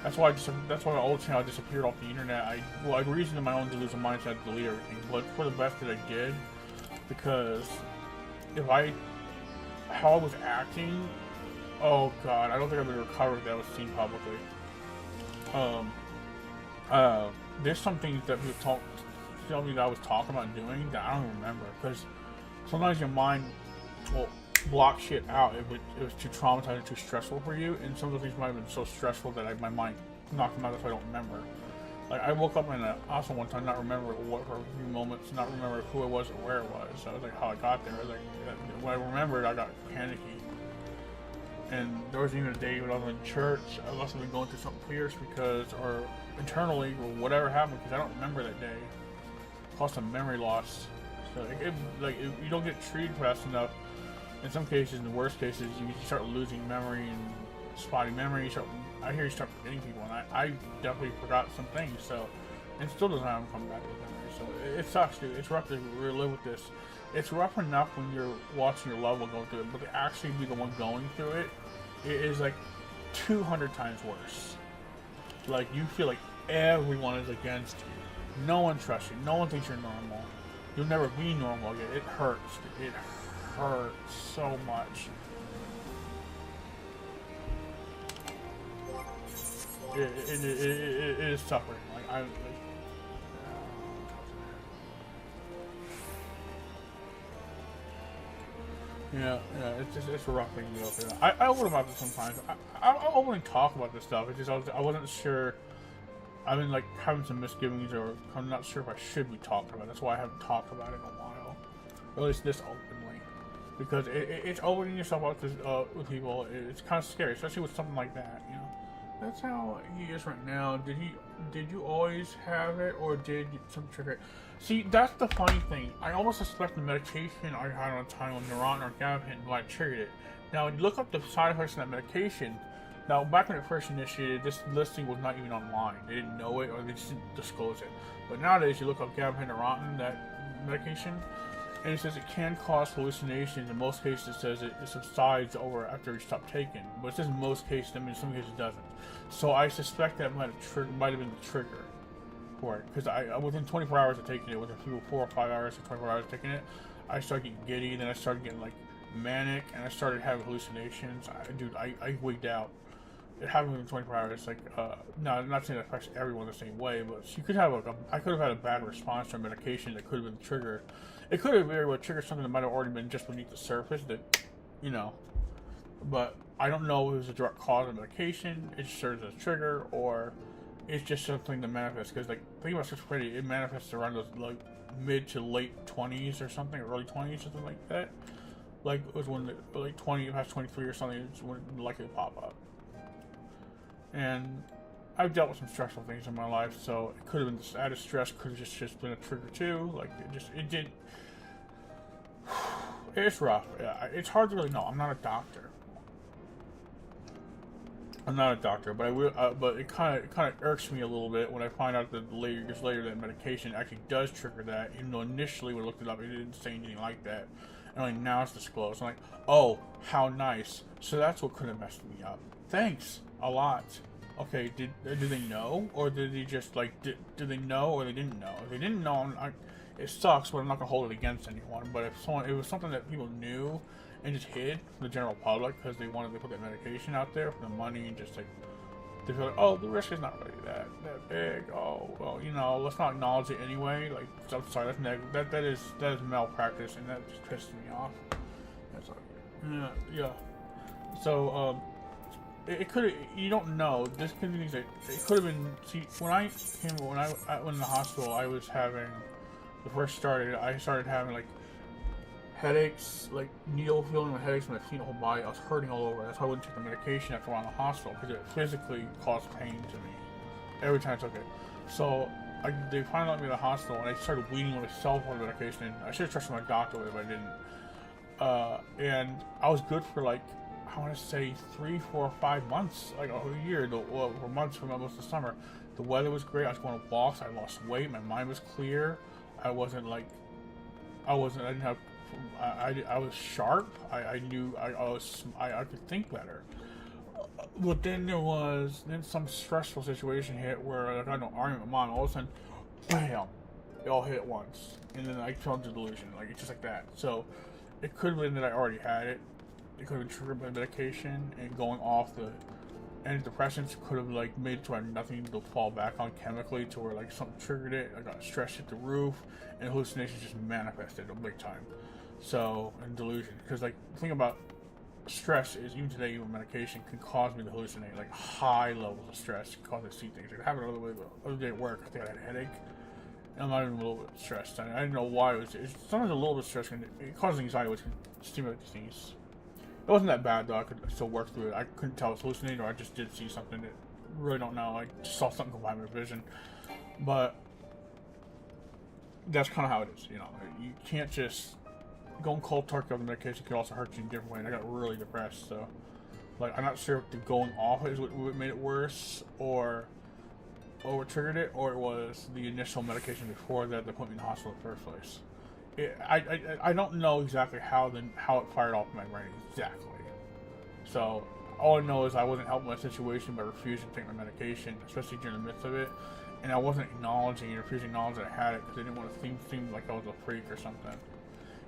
That's why my old channel disappeared off the internet. I reasoned in my own delusional mindset to delete everything, but for the best that I did, because how I was acting, oh god, I don't think I would recover if that was seen publicly. There's some things that people tell me that I was talking about doing that I don't remember, because sometimes your mind will block shit out if it was too traumatizing, too stressful for you, and some of the things might have been so stressful that my mind knocked them out if I don't remember. Like I woke up in a hospital one time, not remember what for a few moments, not remember who it was or where it was. So I was like, how I got there. I was like, when I remembered, I got panicky. And there was even a day when I was in church, I must have been going through something fierce or internally, or whatever happened, because I don't remember that day. It caused some memory loss. So you don't get treated fast enough. In some cases, in the worst cases, you start losing memory and spotty memory. I hear you start forgetting people, and I definitely forgot some things. So, and still doesn't have them come back with memory. So it sucks, dude. It's rough to relive with this. It's rough enough when you're watching your loved one go through it, but to actually be the one going through it, it is like 200 times worse. Like you feel like everyone is against you. No one trusts you. No one thinks you're normal. You'll never be normal again. It hurts. It hurts so much. It is suffering. Yeah, it's a rough thing to go through. I open about this sometimes. I openly talk about this stuff. It's just I wasn't sure. I've been like having some misgivings, or I'm not sure if I should be talking about it. That's why I haven't talked about it in a while, or at least this openly, because it's opening yourself up to with people. It's kind of scary, especially with something like that. You know, that's how he is right now. Did you always have it, or did some trigger it? See, that's the funny thing. I almost suspect the medication I had on time on Neurontin or gabapentin might have triggered it. Now, when you look up the side effects of that medication, now back when it first initiated, this listing was not even online. They didn't know it, or they just didn't disclose it. But nowadays, you look up gabapentin or Neurontin, that medication, and it says it can cause hallucinations. In most cases, it says it subsides over after you stop taking. But it says in most cases, I mean, in some cases it doesn't. So I suspect that might have been the trigger for it, because I within 24 hours of taking it, within 4 or 5 hours or 24 hours of taking it, I started getting giddy, then I started getting like manic, and I started having hallucinations. I wigged out. It happened within 24 hours. Like, no, I'm not saying it affects everyone the same way, but you could have I could have had a bad response to a medication that could have been the trigger. It could have very well triggered something that might have already been just beneath the surface that, you know, but I don't know if it was a direct cause of medication, it just serves as a trigger, or it's just something that manifests. Because, like, think about schizophrenia, it manifests around those, like, mid to late 20s or something, or early 20s, something like that. Like, it was when, like, past 23 or something, it's when it likely to pop up. And I've dealt with some stressful things in my life, so it could have been this added stress, could have just been a trigger too. Like, it's rough. Yeah, it's hard to really know. I'm not a doctor. But I will. But it kind of irks me a little bit when I find out that years later that medication actually does trigger that. Even though initially when I looked it up, it didn't say anything like that, and only now it's disclosed. I'm like, oh, how nice. So that's what could have messed me up. Thanks a lot. Okay, did they know, or did they just like did they know, or they didn't know? If they didn't know, it sucks, but I'm not gonna hold it against anyone. But if it was something that people knew and just hid from the general public because they wanted to put that medication out there for the money and just like they feel like, oh, the risk is not really that big. Oh, well, you know, let's not acknowledge it anyway. Like, I'm sorry, that's that is malpractice, and that just pisses me off. That's like, yeah. So, it could, you don't know. This could be it could have been. See, when I went in the hospital, I was having I started having like headaches, like needle feeling with headaches in my feet, the whole body. I was hurting all over. That's why I wouldn't take the medication after I went in the hospital because it physically caused pain to me every time I took it. So they finally let me to the hospital, and I started weaning myself on the medication. And I should have trusted my doctor with it, but I didn't. And I was good for like, I want to say 3, 4, 5 months, like a whole year, for months from most of the summer. The weather was great. I was going on walks. I lost weight. My mind was clear. I didn't have. I was sharp. I knew I could think better. But then then some stressful situation hit where I got in an argument with mom. All of a sudden, bam! It all hit at once, and then I fell into delusion. Like it's just like that. So it could have been that I already had it. It could have been triggered by medication, and going off the antidepressants could have like made it to where nothing to fall back on chemically, to where like something triggered it. I got stress hit the roof, and hallucinations just manifested a big time. So, and delusion, because like the thing about stress is even today, even medication can cause me to hallucinate. Like high levels of stress can cause me to see things. Like, it happened the other day at work. I think I had a headache, and I'm not even a little bit stressed. I didn't know why it's sometimes a little bit stressed, and it causes anxiety, which can stimulate disease. It wasn't that bad though. I could still work through it. I couldn't tell it was hallucinating, or I just did see something that really don't know. I just saw something go by my vision, but that's kind of how it is. You know, you can't just going cold turkey on the medication can also hurt you in a different way. And I got really depressed, so like I'm not sure if the going off is what made it worse, or what triggered it, or it was the initial medication before that put me in the hospital in the first place. I don't know exactly how it fired off in my brain exactly. So all I know is I wasn't helping my situation by refusing to take my medication, especially during the midst of it, and I wasn't acknowledging and refusing to acknowledge that I had it because I didn't want to seem like I was a freak or something.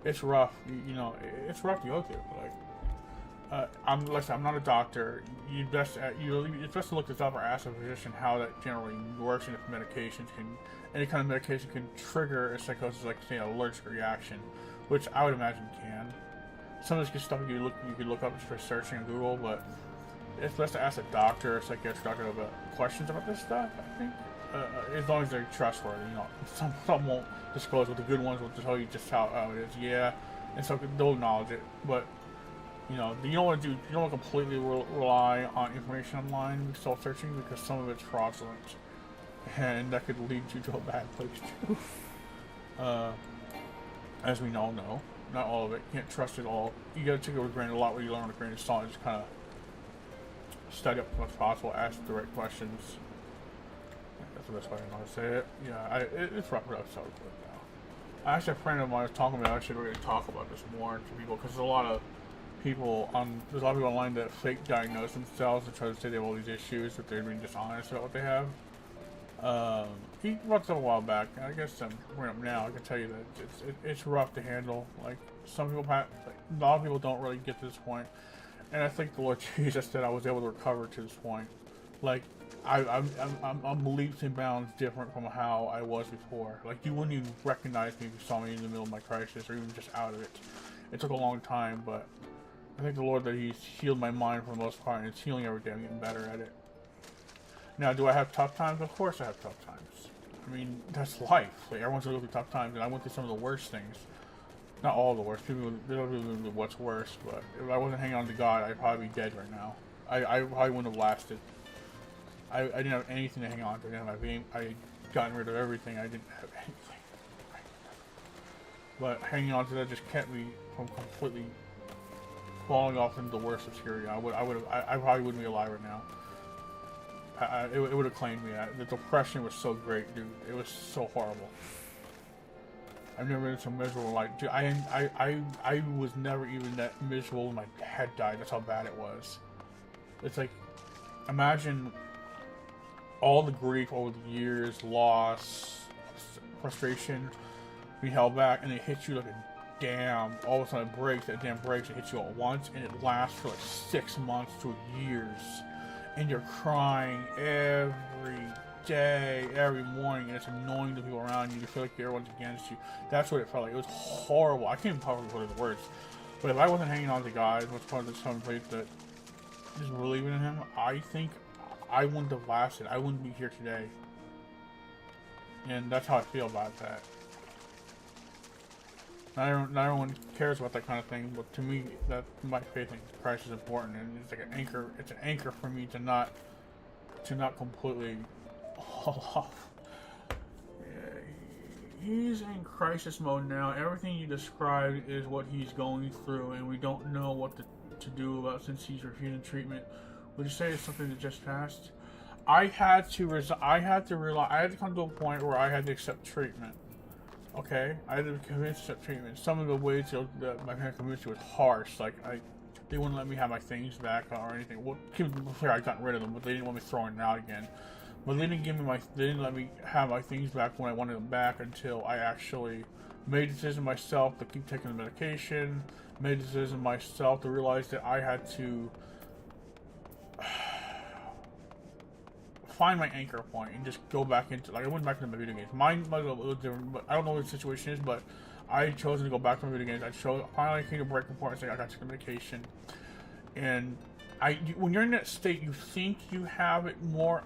It's rough, you know. It's rough to go through. Like, I'm not a doctor. It's best to look this up or ask a physician how that generally works, and if any kind of medication can trigger a psychosis, like say an allergic reaction, which I would imagine can. Some of this stuff you could look up just for searching on Google, but it's best to ask a doctor or a psychiatric doctor about questions about this stuff. I think, as long as they're trustworthy, you know. Some won't disclose, but the good ones will tell you just how it is. Yeah, and so they'll acknowledge it, but. You know, you don't want to completely rely on information online with self-searching, because some of it's fraudulent, and that could lead you to a bad place too. As we all know, not all of it. You can't trust it all. You gotta take it with a grain of salt. What you learn with a grain of salt, and just kind of study up as much as possible, ask the right questions. That's the best way I know to say it. Yeah, it's rough without self-report now. Actually, a friend of mine was talking about. Actually, we're going to talk about this more to people, because there's a lot of people online that fake diagnose themselves and try to say they have all these issues, but they're being dishonest about what they have. He brought this up a while back, and I guess I'm bringing it up now. I can tell you that it's rough to handle. Like, some people, a lot of people don't really get to this point, and I think the Lord Jesus said I was able to recover to this point. Like, I'm leaps and bounds different from how I was before. Like, you wouldn't even recognize me if you saw me in the middle of my crisis, or even just out of it. It took a long time, but I thank the Lord that He's healed my mind for the most part, and it's healing every day. I'm getting better at it. Now, do I have tough times? Of course I have tough times. I mean, that's life. Like, everyone's going to go through tough times, and I went through some of the worst things. Not all the worst. People don't know what's worse, but if I wasn't hanging on to God, I'd probably be dead right now. I probably wouldn't have lasted. I didn't have anything to hang on to. I didn't have my vein. I had gotten rid of everything. I didn't have anything. But hanging on to that just kept me from completely falling off into the worst obscurity. I probably wouldn't be alive right now. It would have claimed me. The depression was so great, dude. It was so horrible. I've never been so miserable. Like, dude, I was never even that miserable when my dad died. That's how bad it was. It's like, imagine all the grief over the years, loss, frustration, be held back, and it hits you like a damn. All of a sudden, it breaks. That damn breaks. It hits you at once, and it lasts for like 6 months to years, and you're crying every day, every morning, and it's annoying to people around you. You feel like everyone's against you. That's what it felt like. It was horrible. I can't even probably put it in words. But if I wasn't hanging on to God, what's part of this conversation that just believing in Him, I think I wouldn't have lasted. I wouldn't be here today. And that's how I feel about that. Not everyone cares about that kind of thing, but to me, that my faith in Christ is important, and it's like an anchor. It's an anchor for me to not completely fall off. Yeah, he's in crisis mode now. Everything you described is what he's going through, and we don't know what to do about since he's refusing treatment. Would you say it's something that just passed? I had to realize. I had to come to a point where I had to accept treatment. Okay, I had to convince to accept treatment. Some of the ways that my parents convinced me was harsh. Like they wouldn't let me have my things back or anything. Well, before I got rid of them, but they didn't want me throwing it out again. But they didn't let me have my things back when I wanted them back until I actually made a decision myself to keep taking the medication. Made a decision myself to realize that I had to find my anchor point and just go back into, like, I went back into my video games. Mine was a little different, but I don't know what the situation is, but I chose to go back to my video games. Finally came to breaking point and say I got to take the medication. And when you're in that state, you think you have it more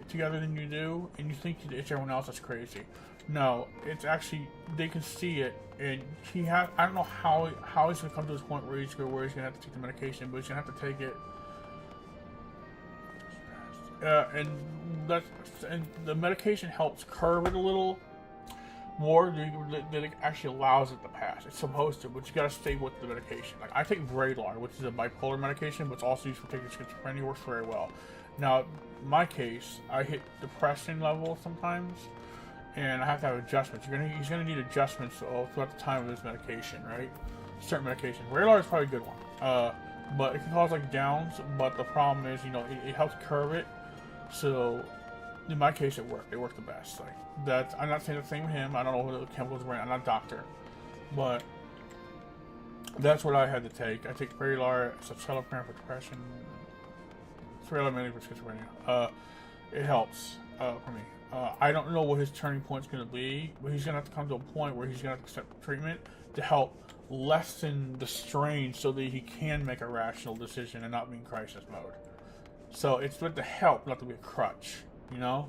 together than you do, and you think it's everyone else that's crazy. No, it's actually, they can see it, and I don't know how he's going to come to this point where he's going to have to take the medication, but he's going to have to take it. And the medication helps curb it a little more than it actually allows it to pass. It's supposed to, but you gotta stay with the medication. Like, I take Vraylar, which is a bipolar medication, but it's also used for taking schizophrenia. It works very well. Now, in my case, I hit depression level sometimes, and I have to have adjustments. He's gonna need adjustments throughout the time of his medication, right? Certain medication. Vraylar is probably a good one, but it can cause like downs. But the problem is, it helps curb it. So, in my case, it worked. It worked the best. Like that. I'm not saying the same with him. I don't know what the chemicals were in. I'm not a doctor, but that's what I had to take. I take Vraylar, citalopram for depression, Vraylar mainly for schizophrenia. It helps for me. I don't know what his turning point's going to be, but he's going to have to come to a point where he's going to have to accept treatment to help lessen the strain, so that he can make a rational decision and not be in crisis mode. So it's meant to help, not to be a crutch, a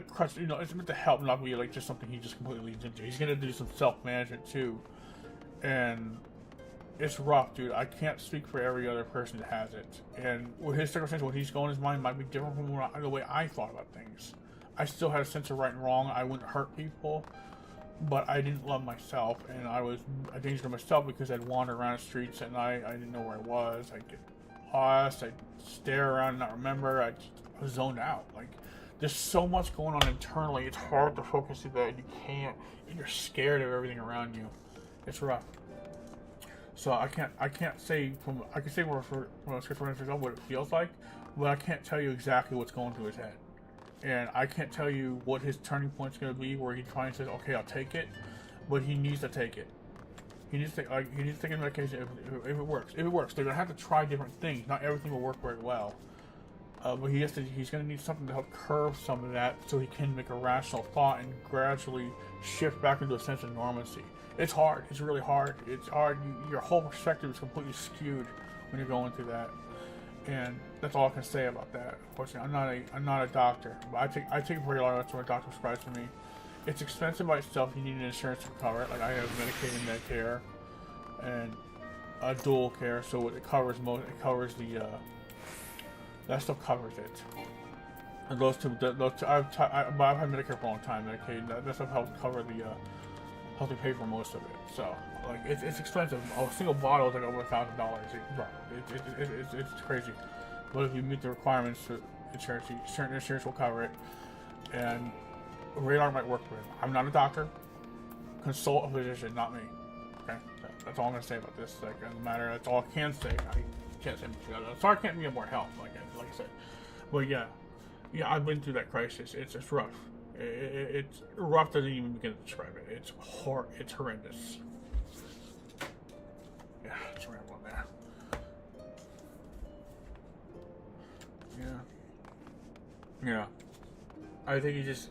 crutch, it's meant to help, not be like just something he just completely leads into. He's gonna do some self-management too, and it's rough, dude. I can't speak for every other person that has it, and with his circumstances, what he's going in his mind might be different from the way I thought about things. I still had a sense of right and wrong. I wouldn't hurt people, but I didn't love myself, and I was a danger to myself because I'd wander around the streets at night. I didn't know where I was. I'd get lost. I'd stare around and not remember. I was zoned out. Like, there's so much going on internally. It's hard to focus through that. You can't, and you're scared of everything around you. It's rough. So I can't say I can say from a schizophrenic what it feels like, but I can't tell you exactly what's going through his head. And I can't tell you what his turning point's going to be, where he finally says, okay, I'll take it, but he needs to take it. He needs to take the medication if it works. If it works, they're going to have to try different things. Not everything will work very well. But he's going to need something to help curb some of that, so he can make a rational thought and gradually shift back into a sense of normalcy. It's hard. It's really hard. It's hard. Your whole perspective is completely skewed when you're going through that. And that's all I can say about that. Unfortunately, I'm not a doctor, but I take Vraylar. That's what a doctor prescribes for me. It's expensive by itself. You need an insurance to cover it. Like, I have Medicaid and Medicare, and a dual care, so it covers most. It covers the that stuff covers it. And those two. I've had Medicare for a long time. Medicaid. That stuff helps cover the helps me pay for most of it. So, like, it's expensive. A single bottle is like over $1,000. It's crazy. But if you meet the requirements for insurance, certain insurance will cover it. And Vraylar might work for him. I'm not a doctor. Consult a physician, not me. Okay, that's all I'm gonna say about this. Like, it doesn't matter. That's all I can say. I can't say much about it. Sorry, I can't be more help. Like I said. But yeah, I've been through that crisis. It's rough. It's rough. Doesn't even begin to describe it. It's horrendous. Yeah, it's rambling there. Yeah. I think you just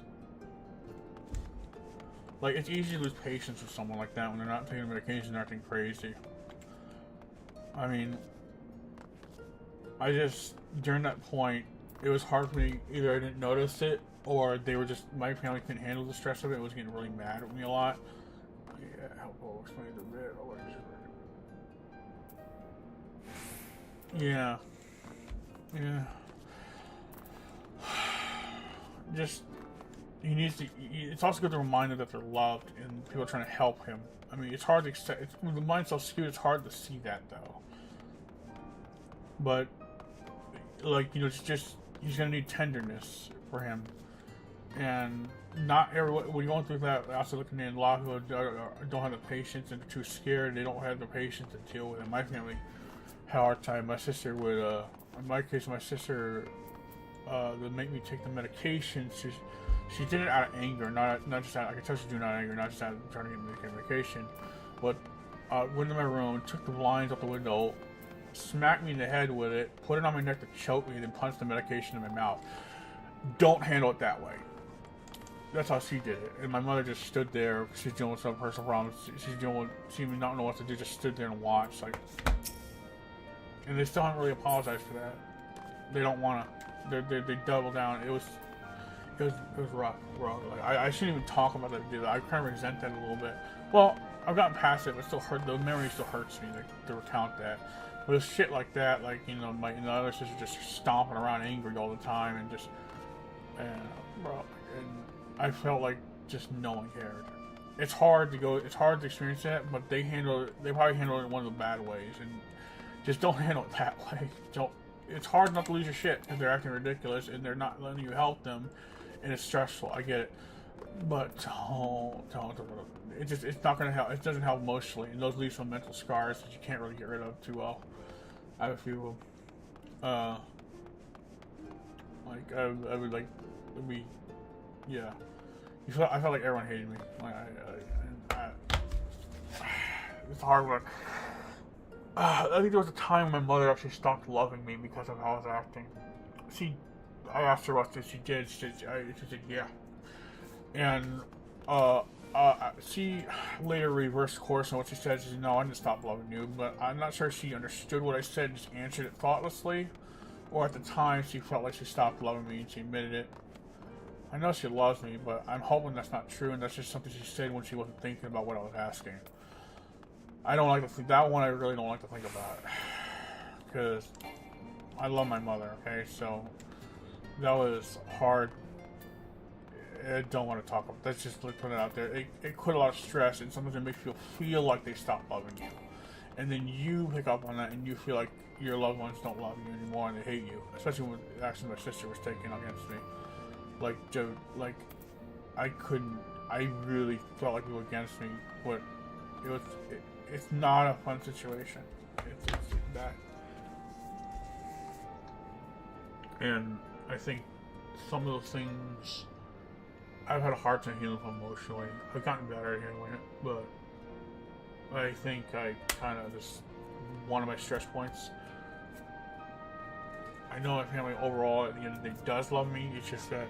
like it's easy to lose patience with someone like that when they're not taking medication and acting crazy. I mean, I just during that point, it was hard for me. Either I didn't notice it, or they were just my family couldn't handle the stress of it. It was getting really mad at me a lot. Yeah, I'll explain it a bit. Yeah. Just he needs to. It's also good to remind them that they're loved and people are trying to help him. I mean, it's hard to accept. When the mind's so skewed, it's hard to see that though. But like it's just he's gonna need tenderness for him, and not everyone. When you're going through that, also looking in, a lot of people don't have the patience and they're too scared. They don't have the patience to deal with it. My family had a hard time. My sister would. In my case, my sister. That make me take the medication. She did it out of anger, not just out. I could tell she did it out of anger, not just out of trying to get medication. But went in my room, took the blinds out the window, smacked me in the head with it, put it on my neck to choke me, then punched the medication in my mouth. Don't handle it that way. That's how she did it. And my mother just stood there. She's dealing with some personal problems. She's dealing with. She not know what to do. Just stood there and watched. Like, and they still haven't really apologized for that. They don't want to. They double down. It was rough, bro. Like I shouldn't even talk about that. I kind of resent that a little bit. Well, I've gotten past it, but it still hurt. The memory still hurts me to recount that. But it's shit like that, like my other sister just stomping around angry all the time and just, bro. And I felt like just no one cared. It's hard to experience that, but they probably handle it in one of the bad ways, and just don't handle it that way. Don't. It's hard not to lose your shit if they're acting ridiculous and they're not letting you help them, and it's stressful. I get it, but don't. It's not gonna help. It doesn't help emotionally, and those leave some mental scars that you can't really get rid of too well. I have a few of them. I would like, yeah. I felt like everyone hated me. It's a hard one. I think there was a time when my mother actually stopped loving me because of how I was acting. I asked her what she did. She said yeah. And she later reversed course, and what she said is, no, I didn't stop loving you. But I'm not sure she understood what I said and just answered it thoughtlessly, or at the time she felt like she stopped loving me and she admitted it. I know she loves me, but I'm hoping that's not true, and that's just something she said when she wasn't thinking about what I was asking. I don't like to think that one. I really don't like to think about because I love my mother. Okay, so that was hard. I don't want to talk about. That's just put it out there. It put a lot of stress, and sometimes it makes you feel like they stop loving you, and then you pick up on that, and you feel like your loved ones don't love you anymore, and they hate you. Especially when the action my sister was taking against me. Like Joe, like I couldn't. I really felt like they were against me, but it was. It's not a fun situation. It's that. And I think some of those things I've had a hard time handling emotionally. I've gotten better at handling it, but I think I kind of just one of my stress points. I know my family overall at the end of the day does love me. It's just that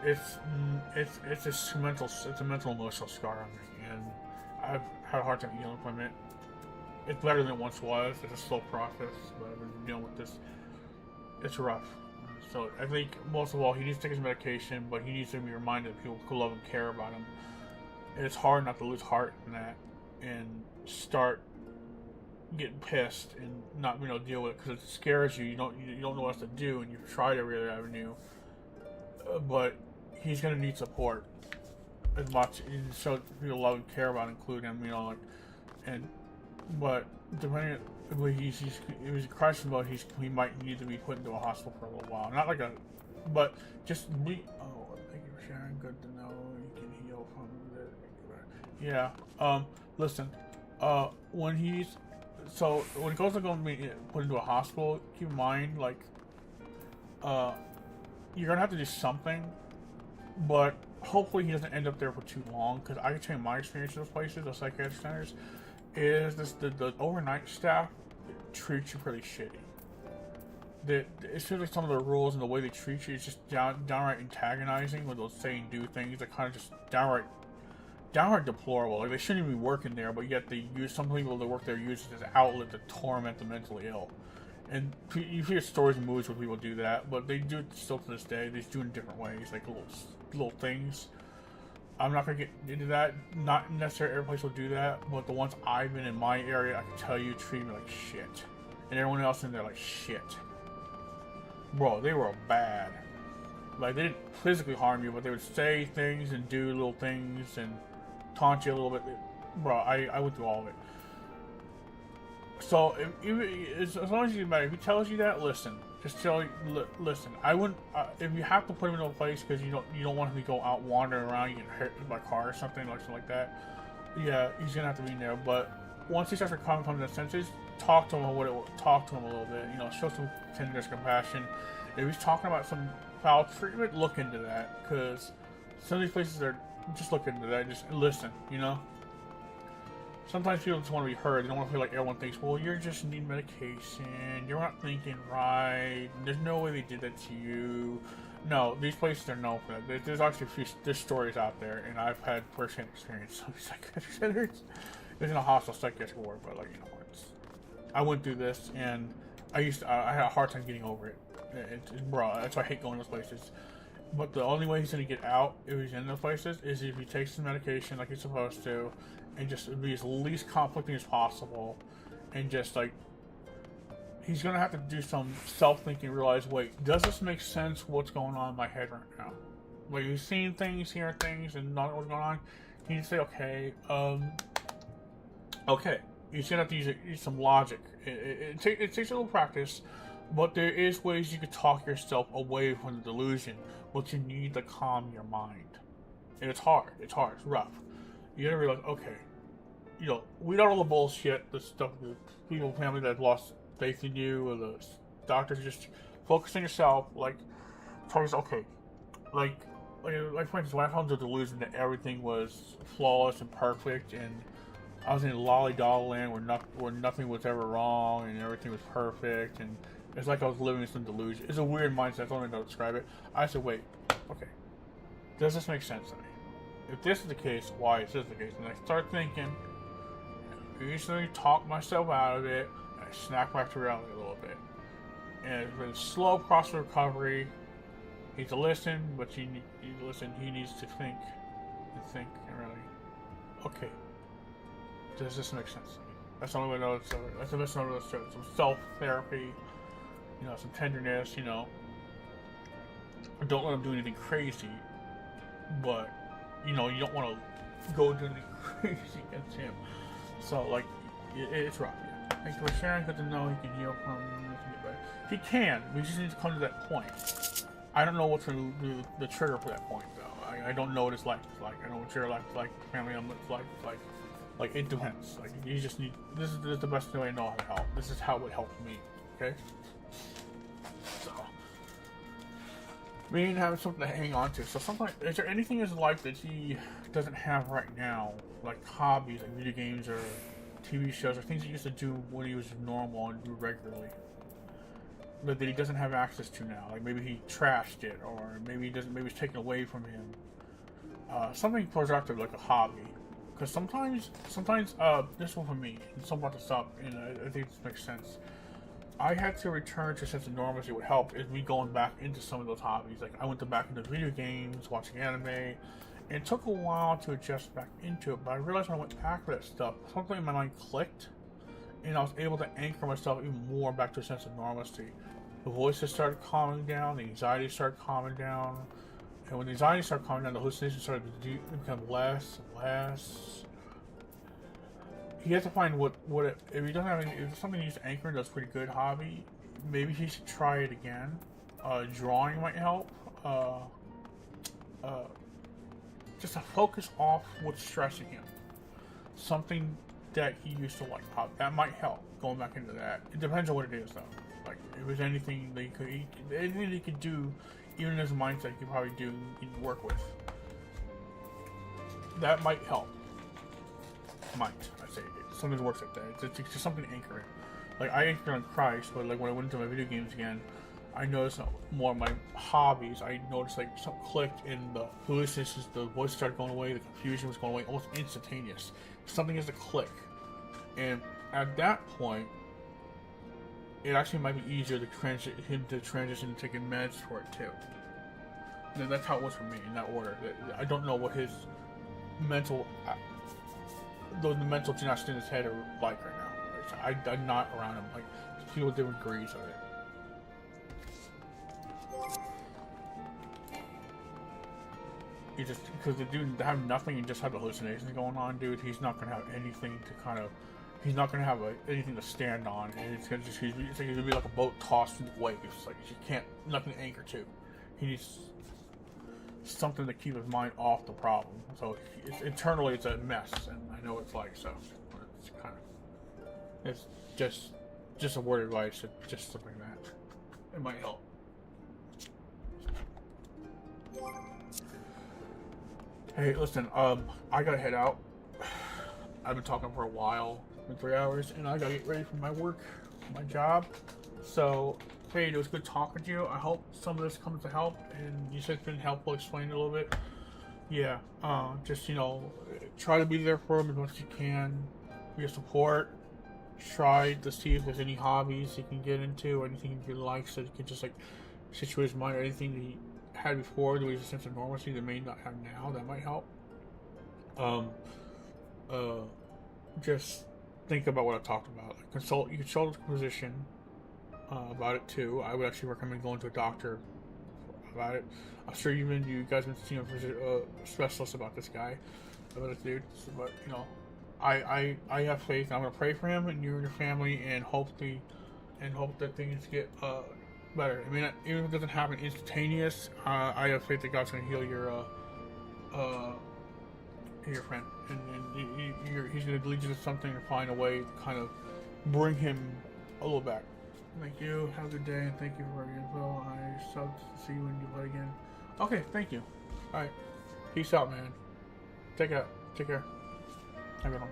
it's a mental emotional scar on me, and I've had a hard time dealing with it. It's better than it once was. It's a slow process, but I've been dealing with this. It's rough. So I think most of all, he needs to take his medication, but he needs to be reminded that people who love him care about him. And it's hard not to lose heart in that and start getting pissed and not being able to deal with it because it scares you. You don't know what else to do, and you've tried every other avenue. But he's gonna need support as much, and so people love and care about, including him, but depending on it was a crisis mode, he might need to be put into a hospital for a little while. Not like but just thank you for sharing. Good to know you can heal from it. Yeah. Listen. When he goes to go be put into a hospital, keep in mind, like, you're gonna have to do something, but hopefully he doesn't end up there for too long. Because I can tell you my experience in those places, those psychiatric centers, is the overnight staff treats you pretty shitty. It seems like some of the rules and the way they treat you is just downright antagonizing, when they'll say and do things that kind of just downright deplorable. Like, they shouldn't even be working there, but yet they use, some people that work there use it as an outlet to torment the mentally ill. And you hear stories and movies where people do that, but they do it still to this day. They do it in different ways, like little things. I'm not gonna get into that. Not necessarily every place will do that, but the ones I've been in my area, I can tell you, treat me like shit, and everyone else in there like shit. Bro, they were bad. Like, they didn't physically harm you, but they would say things and do little things and taunt you a little bit. Bro, I went through all of it. So, as long as you matter, if he tells you that, listen. Just listen. I wouldn't. If you have to put him in a place because you don't want him to go out wandering around, you get hit by a car or something like that. Yeah, he's gonna have to be in there. But once he starts to come to the senses, talk to him a little bit. You know, show some tenderness, compassion. If he's talking about some foul treatment, look into that, because some of these places are just look into that. Just listen. You know. Sometimes people just want to be heard. They don't want to feel like everyone thinks, well, you're just needing medication. You're not thinking right. There's no way they did that to you. No, these places are known for that. There's actually there's stories out there, and I've had first-hand experience. Some psychiatric centers. It's in a hostile psychiatric ward, but like, you know, I went through this, and I had a hard time getting over it. Bro, that's why I hate going to those places. But the only way he's gonna get out if he's in those places is if he takes his medication like he's supposed to, and just be as least conflicting as possible, and just like, he's gonna have to do some self-thinking, realize, wait, does this make sense? What's going on in my head right now? Like, he's seeing things, hearing things, and not what's going on. He needs to say, okay, okay. He's gonna have to use some logic. It takes a little practice, but there is ways you could talk yourself away from the delusion, but you need to calm your mind. And it's hard. It's rough. You gotta realize, okay, you know, weed out all the bullshit, the stuff, the people, family that have lost faith in you, or the doctors, just focus on yourself. Like, tell yourself, okay, like for instance, when I found the delusion that everything was flawless and perfect, and I was in lolly-doll land where nothing was ever wrong and everything was perfect, and it's like I was living in some delusion. It's a weird mindset. That's the only way to describe it. I said, wait, okay, does this make sense to me? If this is the case, why is this the case? And I start thinking, I usually talk myself out of it, and I snap back to reality a little bit. And it's been a slow process of recovery. You need to listen, but you need to listen. He needs to think and really, okay, does this make sense to me? That's the only way to know it's that's the best way to know it's some self-therapy, you know, some tenderness, you know. Don't let him do anything crazy, but, you know, you don't want to go do anything crazy against him. So, like, it's rough. Yeah. Thanks for sharing. Good to know he can heal from this. He can. We just need to come to that point. I don't know what's the trigger for that point, though. I don't know what his life is like. I don't know what your life is like, family life is like. Like, it depends. Like, you just need. This is the best way I know how to help. This is how it helped me. Okay. So, we need to have something to hang on to. So, sometimes, is there anything in his life that he doesn't have right now, like hobbies, like video games or TV shows, or things he used to do when he was normal and do regularly, that he doesn't have access to now? Like, maybe he trashed it, or maybe he doesn't. Maybe it's taken away from him. Something productive, like a hobby. Because sometimes, this one for me, and someone brought this up, and I think this makes sense. I had to return to a sense of normalcy. What helped is me going back into some of those hobbies. Like, I went back into video games, watching anime, and it took a while to adjust back into it, but I realized when I went back for that stuff, something in my mind clicked, and I was able to anchor myself even more back to a sense of normalcy. The voices started calming down, the anxiety started calming down. And when the anxiety started calming down, the hallucinations started to become less and less. He has to find if he doesn't have any, if something he needs to anchor that's pretty good hobby, maybe he should try it again. Drawing might help. Just to focus off what's stressing him. Something that he used to like. That might help. Going back into that, it depends on what it is though. Like if there's anything that anything he could do, even in his mindset, he could probably do and work with. That might help. Might I say something works like that? It's just something to anchor in. Like I anchor on Christ, but like when I went into my video games again, I noticed more of my hobbies. I noticed like something clicked in the hallucinations, the voice started going away, the confusion was going away, almost instantaneous. Something is a click, and at that point, it actually might be easier to transition to taking meds for it too. And that's how it was for me in that order. I don't know what his mental, the mental gymnastics in his head are like right now. I'm not around him. Like people with different degrees of it. You just because the dude have nothing and just have the hallucinations going on, dude. He's not gonna have anything to kind of. He's not gonna have anything to stand on, and it's gonna just. He's gonna be like a boat tossed in the waves. Like you can't nothing to anchor to. He needs something to keep his mind off the problem. So internally, it's a mess, and I know what it's like. So it's kind of. It's just a word of advice. Just something like that. It might help. Hey, listen, I gotta head out. I've been talking for a while, in 3 hours, and I gotta get ready for my work, my job. So, hey, it was good talking to you. I hope some of this comes to help, and you said it's been helpful explaining a little bit. Yeah, just, you know, try to be there for him as much as you can. Be a support. Try to see if there's any hobbies he can get into, or anything he likes that he can just, like, situate his mind, or anything that he had before, there was a sense of normalcy that may not have now. That might help. Just think about what I talked about. Like you consult a physician about it too. I would actually recommend going to a doctor about it. I'm sure you guys have been seeing a specialist about this guy, about this dude. But you know, I have faith. I'm gonna pray for him and you and your family, and hope that things get better. I mean, even if it doesn't happen instantaneous, I have faith that God's going to heal your friend, and he's going to lead you to something to find a way to kind of bring him a little back. Thank you. Have a good day, and thank you for your info. I subbed to see you when you play again. Okay, thank you. All right, peace out, man. Take care. Have a good one.